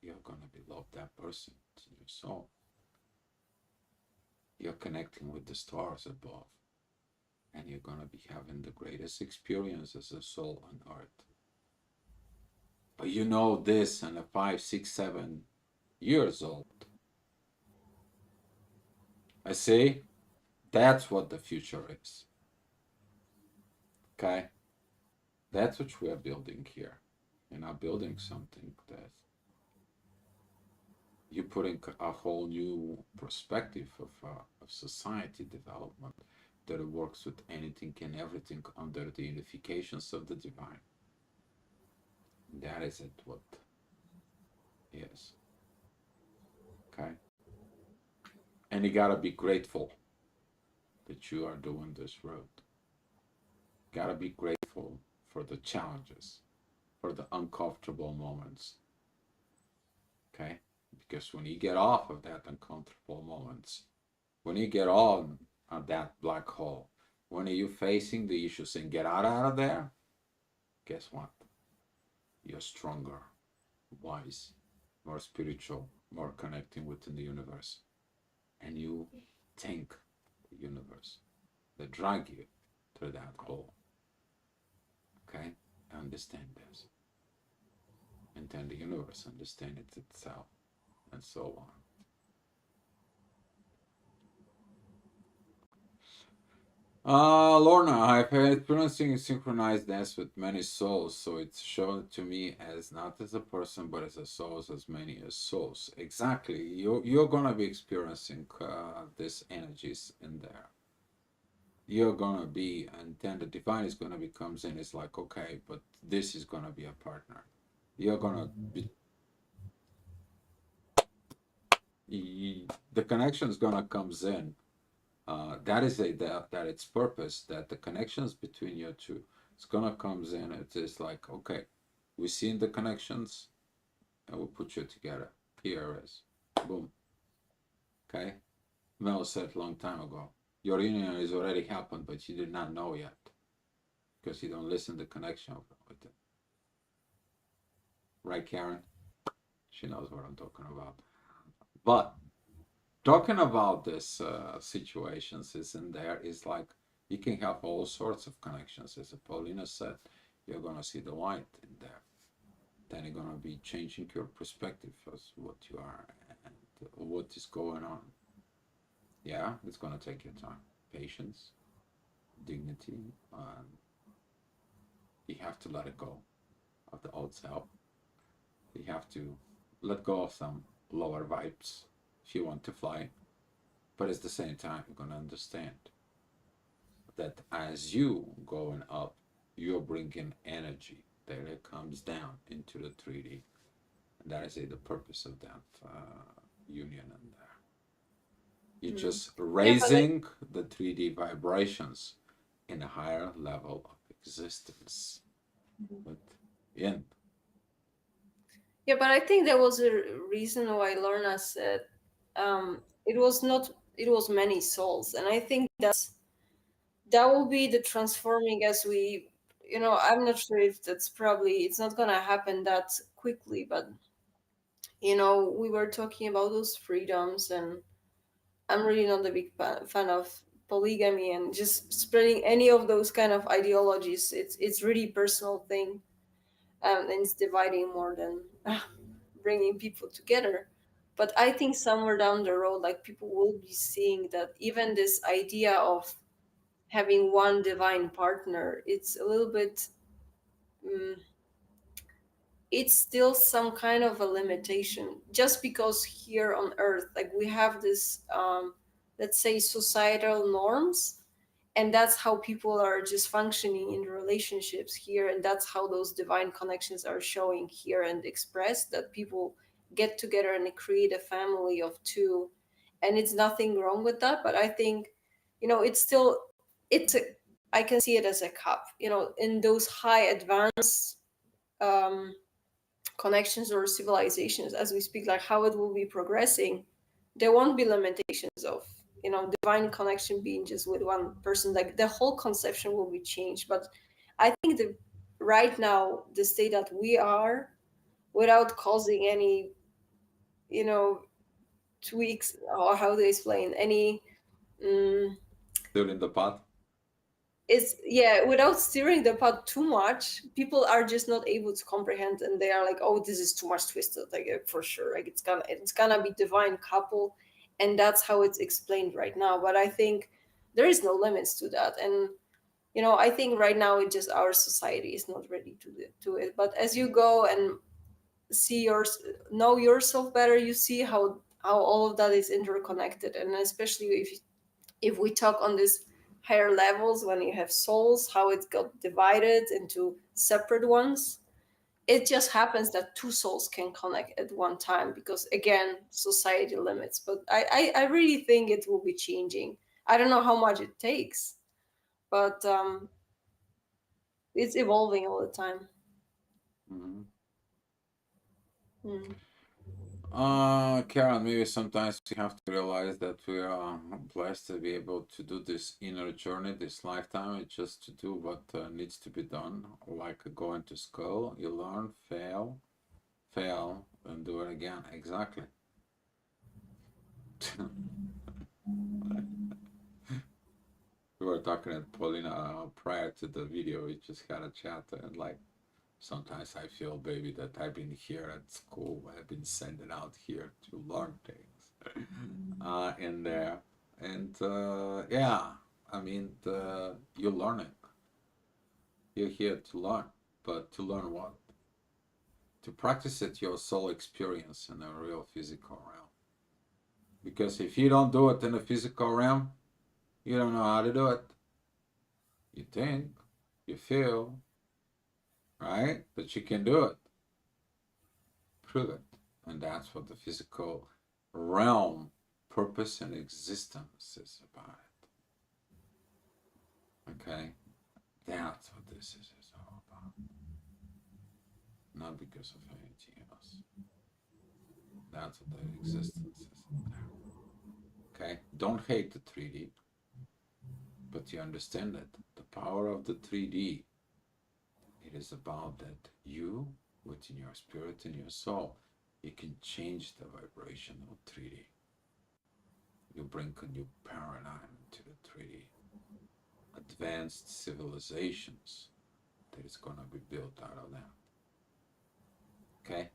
you're going to be love that person in your soul. You're connecting with the stars above, and you're going to be having the greatest experience as a soul on earth. But you know this and at 5, 6, 7 years old. I say that's what the future is. Okay? That's what we are building here. You're not building something that you're putting a whole new perspective of society development that works with anything and everything under the unifications of the divine. That is it, what is. Okay? And you gotta be grateful that you are doing this road. Gotta be grateful for the challenges, for the uncomfortable moments. Okay? Because when you get off of that uncomfortable moments, when you get on that black hole, when you're facing the issues and get out of there, guess what? You're stronger, wise, more spiritual, more connecting within the universe. And you thank the universe that drag you through that hole. Okay? Understand this. And then the universe understands it itself, and so on. Lorna, I've had experiencing synchronized dance with many souls, so it's shown to me as not as a person, but as a soul, as many as souls. Exactly, you're gonna be experiencing these energies in there. You're gonna be, and then the divine is gonna be comes in. It's like, okay, but this is gonna be a partner. You're gonna be, the connection is gonna comes in. That is that its purpose, that the connections between you two, it's gonna comes in. It is like, okay, we seen the connections and we put you together. Here is, boom. Okay, Mel said long time ago, your union has already happened, but you did not know yet because you don't listen to the connection with it. Right, Karen? She knows what I'm talking about. But talking about this situations is in there is like you can have all sorts of connections. As Paulina said, you're gonna see the light in there. Then you're gonna be changing your perspective as what you are and what is going on. Yeah, it's gonna take your time, patience, dignity. You have to let it go of the old self. You have to let go of some lower vibes if you want to fly. But at the same time, you're gonna understand that as you going up, you're bringing energy that it comes down into the 3D. And that is the purpose of that union in there. You're Mm. just Yeah, but like, raising the 3D vibrations in a higher level of existence. But in yeah, but I think there was a reason why Lorna said it was not, it was many souls, and I think that will be the transforming as we, I'm not sure if that's probably, it's not gonna happen that quickly, but we were talking about those freedoms, and I'm really not a big fan of polygamy and just spreading any of those kind of ideologies. It's really personal thing, and it's dividing more than bringing people together. But I think somewhere down the road, like, people will be seeing that even this idea of having one divine partner, it's a little bit, mm, it's still some kind of a limitation, just because here on earth, like, we have this, let's say, societal norms, and that's how people are just functioning in relationships here, and that's how those divine connections are showing here and expressed, that people get together and create a family of two, and it's nothing wrong with that. But I think, it's still, it's a, I can see it as a cup, in those high advanced um connections or civilizations as we speak, like how it will be progressing, there won't be limitations of, divine connection being just with one person. Like, the whole conception will be changed. But I think the right now, the state that we are, without causing any, you know tweaks, or how do I explain, any, mm, still in the pot. it's, yeah, without steering the pot too much, people are just not able to comprehend, and they are like, oh, this is too much twisted, like, for sure, like, it's gonna be divine couple, and that's how it's explained right now. But I think there is no limits to that, and I think right now it just, our society is not ready to it. But as you go and see know yourself better, you see how all of that is interconnected, and especially if we talk on this higher levels, when you have souls, how it got divided into separate ones, it just happens that two souls can connect at one time, because again, society limits. But I really think it will be changing. I don't know how much it takes, but it's evolving all the time. Mhm. Mm. Karen, maybe sometimes we have to realize that we are blessed to be able to do this inner journey this lifetime. It's just to do what needs to be done, like going to school. You learn, fail, fail, and do it again. Exactly. We were talking at Paulina prior to the video. We just had a chat, and like sometimes I feel, baby, that I've been here at school. I've been sending out here to learn things in there. And yeah, I mean, you're learning. You're here to learn. But to learn what? To practice it your soul experience in a real physical realm. Because if you don't do it in the physical realm, you don't know how to do it. You think, you feel, right? That you can do it. Prove it. And that's what the physical realm purpose and existence is about. Okay? That's what this is all about. Not because of anything else. That's what the existence is in there. Okay? Don't hate the 3D, but you understand that the power of the 3D, it is about that you, within your spirit and your soul, you can change the vibration of 3D. You bring a new paradigm to the 3D. Advanced civilizations that is going to be built out of that. Okay?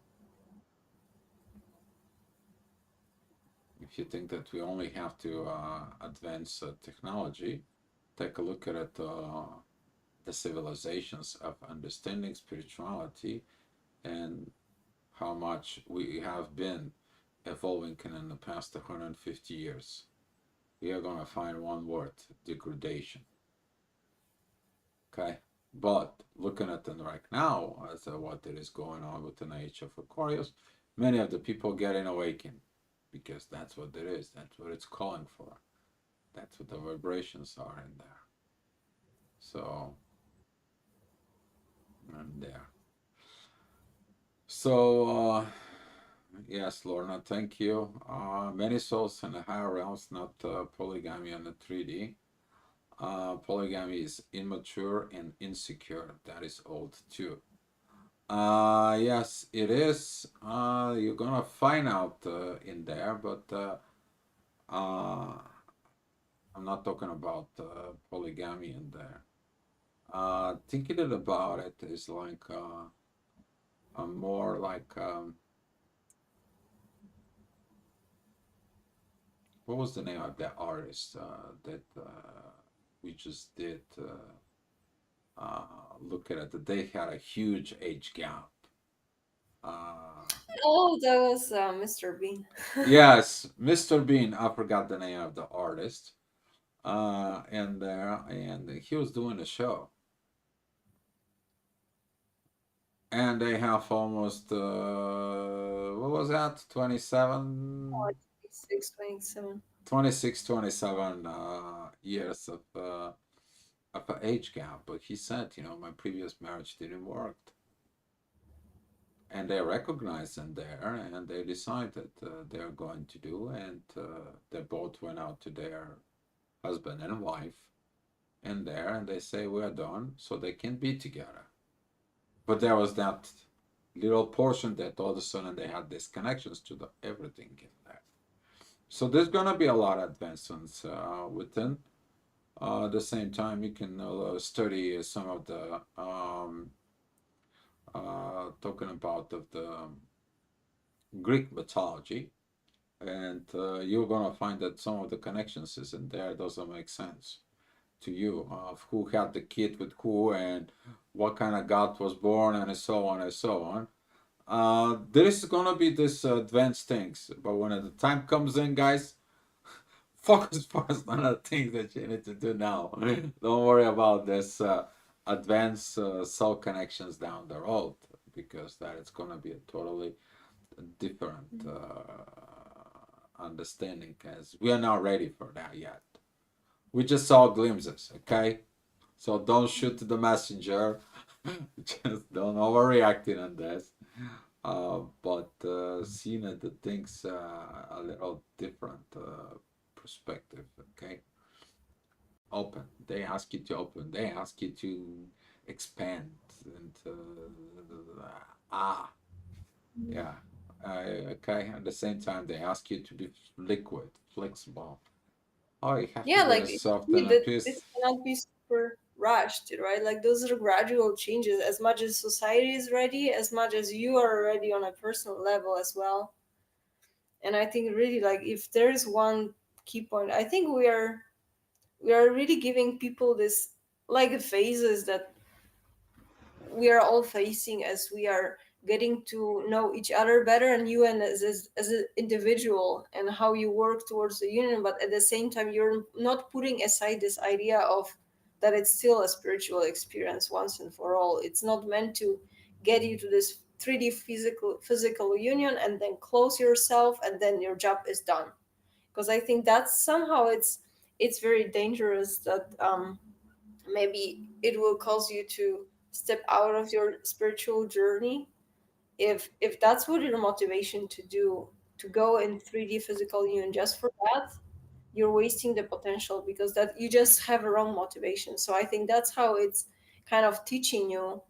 If you think that we only have to advance technology, take a look at it, the civilizations of understanding spirituality and how much we have been evolving in the past 150 years. We are going to find one word: degradation. Okay, but looking at them right now as what it is going on with the age of Aquarius, many of the people getting awakened because that's what it is. That's what it's calling for. That's what the vibrations are in there. So, and there. So, yes, Lorna, thank you. Many souls in the higher realms, not polygamy on the 3D. Polygamy is immature and insecure. That is old too. Yes, it is. You're gonna find out in there, but uh, I'm not talking about polygamy in there. Thinking it about it is like more like what was the name of that artist that we just did? Look at it. They had a huge age gap. Uh, Oh, that was Mr. Bean. yes, Mr. Bean. I forgot the name of the artist. And he was doing a show, and they have almost what was that, 27, 26, 27. 26, 27 years of an age gap. But he said, my previous marriage didn't work, and they recognized in there, and they decided they're going to do, and they both went out to their husband and wife in there, and they say we're done, so they can be together. But there was that little portion that all of a sudden they had these connections to the everything in there. So there's gonna be a lot of advancements within. At the same time, you can study some of the talking about of the Greek mythology, and you're gonna find that some of the connections is in there doesn't make sense to you of who had the kid with who and what kind of god was born and so on and so on. There is gonna be this advanced things, but when the time comes in, guys, focus first on the things that you need to do now. Don't worry about this advanced soul connections down the road because that is gonna be a totally different understanding. As we are not ready for that yet. We just saw glimpses, okay? So don't shoot the messenger. Just don't overreacting on this. But seeing the things a little different perspective, okay? Open. They ask you to open. They ask you to expand and yeah. Okay. At the same time, they ask you to be liquid, flexible. Oh, you have to Yeah, be like a soft and a that peace. this cannot be super rushed, right? Like those are gradual changes. As much as society is ready, as much as you are ready on a personal level as well. And I think really like if there is one key point, I think we are really giving people this like phases that we are all facing as we are getting to know each other better, and you and as an individual and how you work towards the union, but at the same time you're not putting aside this idea of that it's still a spiritual experience once and for all. It's not meant to get you to this 3D physical union and then close yourself and then your job is done, because I think that's somehow it's very dangerous that maybe it will cause you to step out of your spiritual journey if that's what your motivation to do, to go in 3D physical union just for that. You're wasting the potential because that you just have a wrong motivation. So I think that's how it's kind of teaching you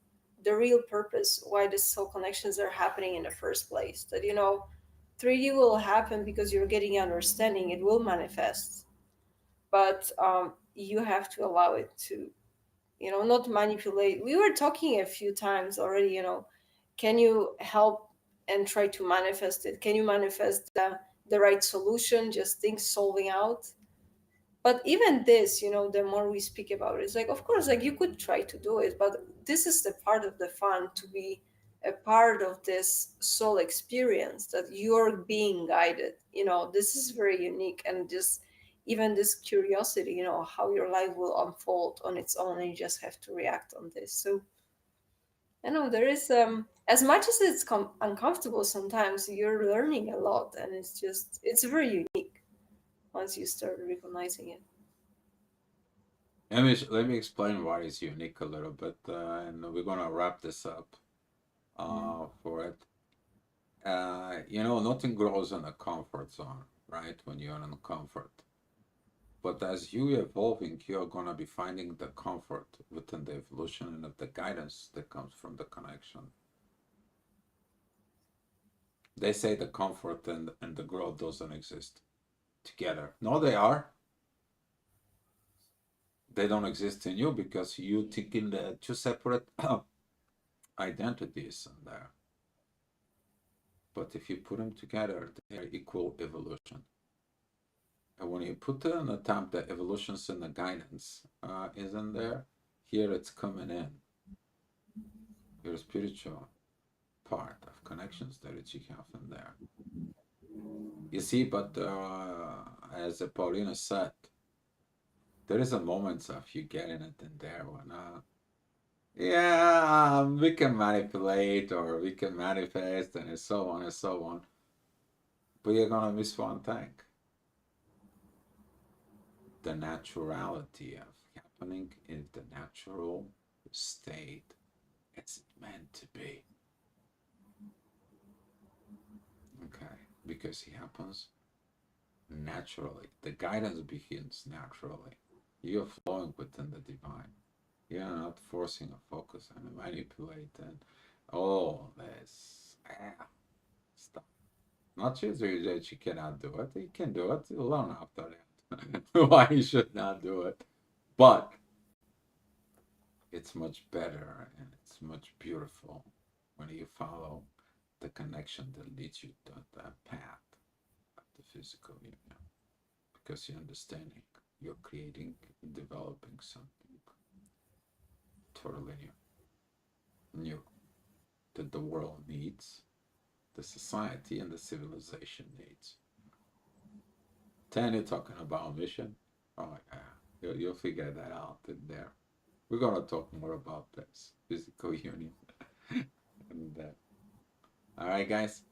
the real purpose why the soul connections are happening in the first place, that 3D will happen because you're getting understanding, it will manifest, but you have to allow it to, not manipulate. We were talking a few times already, can you help and try to manifest it? Can you manifest the right solution, just things solving out? But even this, the more we speak about it, it's like, of course, like you could try to do it, but this is the part of the fun, to be a part of this soul experience, that you're being guided. This is very unique, and just even this curiosity, how your life will unfold on its own, and you just have to react on this. So I know there is, as much as it's uncomfortable sometimes, you're learning a lot, and it's very unique once you start recognizing it. Let me explain why it's unique a little bit, and we're gonna wrap this up Mm. for it. Nothing grows in a comfort zone, right? When you're in comfort. But as you evolving, you're gonna be finding the comfort within the evolution and of the guidance that comes from the connection. They say the comfort and the growth doesn't exist together. No, they are. They don't exist in you because you thinking the two separate identities in there. But if you put them together, they are equal evolution. And when you put it on the top, the evolutions and the guidance is in there. Here it's coming in. Your spiritual part of connections that you have in there. You see, but as Paulina said, there is a moment of you getting it in there when, yeah, we can manipulate or we can manifest and so on and so on. But you're gonna miss one thing: the naturality of happening in the natural state. It's meant to be. Okay, because it happens naturally. The guidance begins naturally. You're flowing within the divine. You're not forcing a focus and manipulating all this stuff. Not just that you cannot do it. You can do it. You'll learn after that. Why you should not do it. But it's much better and it's much beautiful when you follow the connection that leads you to that path of the physical union. Because you're understanding, you're creating, developing something totally new that the world needs, the society and the civilization needs. 10, you're talking about mission. Oh, yeah. You'll figure that out in there. We're going to talk more about this physical union. and All right, guys.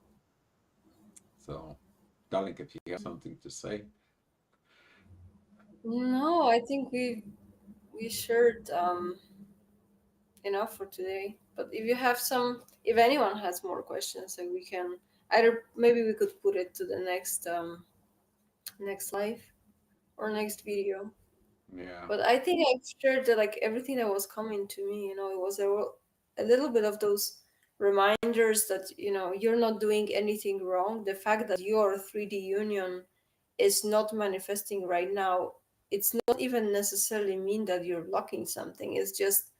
So, darling, if you have something to say, No, I think we shared enough for today. But if anyone has more questions, like we can either maybe we could put it to the next live or next video. yeah, But I think I've shared that like everything that was coming to me, it was a little bit of those reminders that you're not doing anything wrong. The fact that your 3D union is not manifesting right now, it's not even necessarily mean that you're blocking something. It's just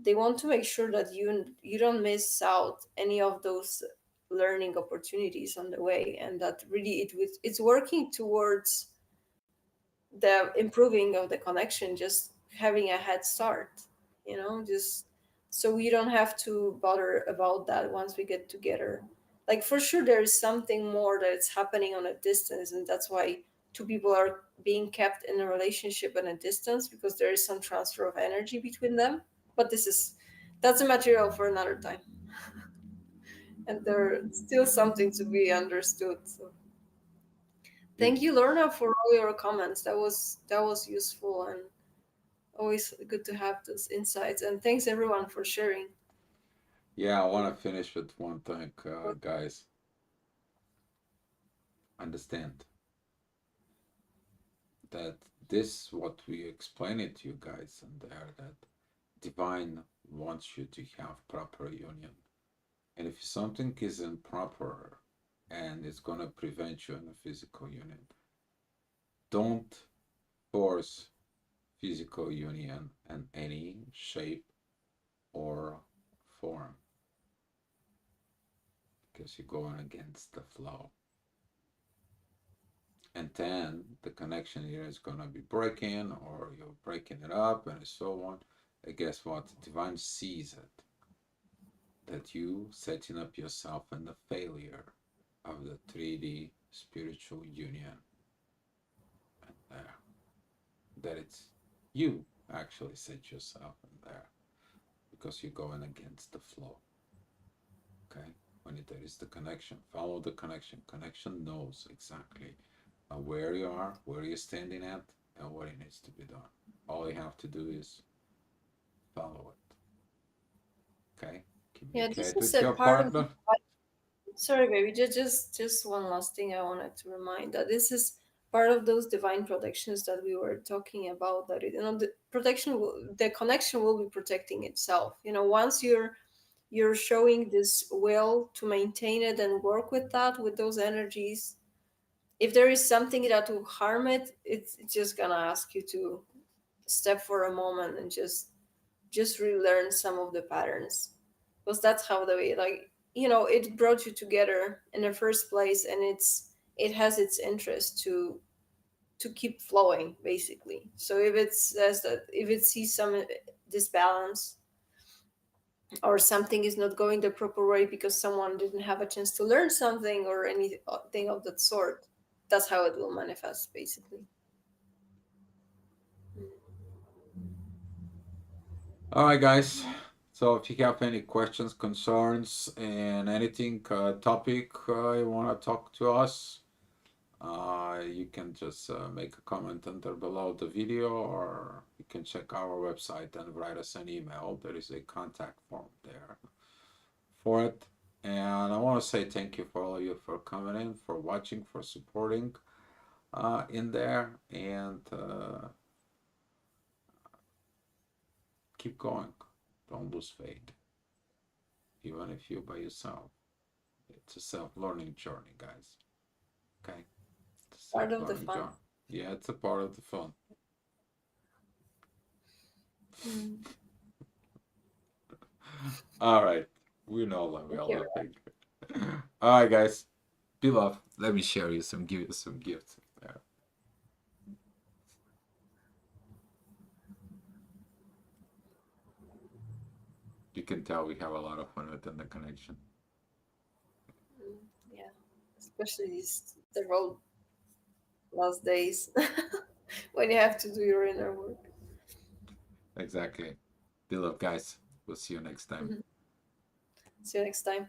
they want to make sure that you don't miss out any of those learning opportunities on the way, and that really it's working towards the improving of the connection, just having a head start, just so we don't have to bother about that once we get together. Like for sure there is something more that's happening on a distance, and that's why two people are being kept in a relationship at a distance, because there is some transfer of energy between them. But that's a material for another time, and there's still something to be understood. So you, thank you, Lorna, for all your comments. That was useful, and always good to have those insights. And thanks everyone for sharing. yeah. I want to finish with one thing, guys. Understand that this, what we explain it to you guys, and there that divine wants you to have proper union. And if something is improper and it's going to prevent you in a physical union, don't force physical union in any shape or form because you're going against the flow. And then the connection here is going to be breaking or you're breaking it up and so on. And guess what? Divine sees it that you setting up yourself in the failure of the 3D spiritual union. there. That it's you actually set yourself in there because you're going against the flow. Okay? When there is the connection, follow the connection. Connection knows exactly where you are, where you're standing at, and what it needs to be done. All you have to do is follow it. Okay? Yeah, this Communicate is with a your part of the. partner. Sorry, baby. Just one last thing I wanted to remind that this is part of those divine protections that we were talking about. That the protection, the connection will be protecting itself. Once you're showing this will to maintain it and work with that, with those energies. If there is something that will harm it, it's just gonna ask you to step for a moment and just relearn some of the patterns, because that's how the way, like, it brought you together in the first place, and it has its interest to keep flowing, basically. So if it says that, if it sees some disbalance, or something is not going the proper way because someone didn't have a chance to learn something or anything of that sort, that's how it will manifest, basically. All right, guys. So if you have any questions, concerns, and anything topic you want to talk to us, you can just make a comment under below the video, or you can check our website and write us an email. There is a contact form there for it. And I want to say thank you for all of you for coming in, for watching, for supporting in there, and keep going. Don't lose faith, even if you're by yourself. It's a self-learning journey, guys. Okay? It's a Part of the self-learning fun. journey. Yeah, it's a part of the fun. Mm. All right. We know that we Thank are you. laughing. All right, guys. Be love. Let me share you some, give you some gifts. Yeah. You can tell we have a lot of fun within the connection. Yeah, especially the whole last days when you have to do your inner work. Exactly. Be love, guys. We'll see you next time. Mhm. See you next time.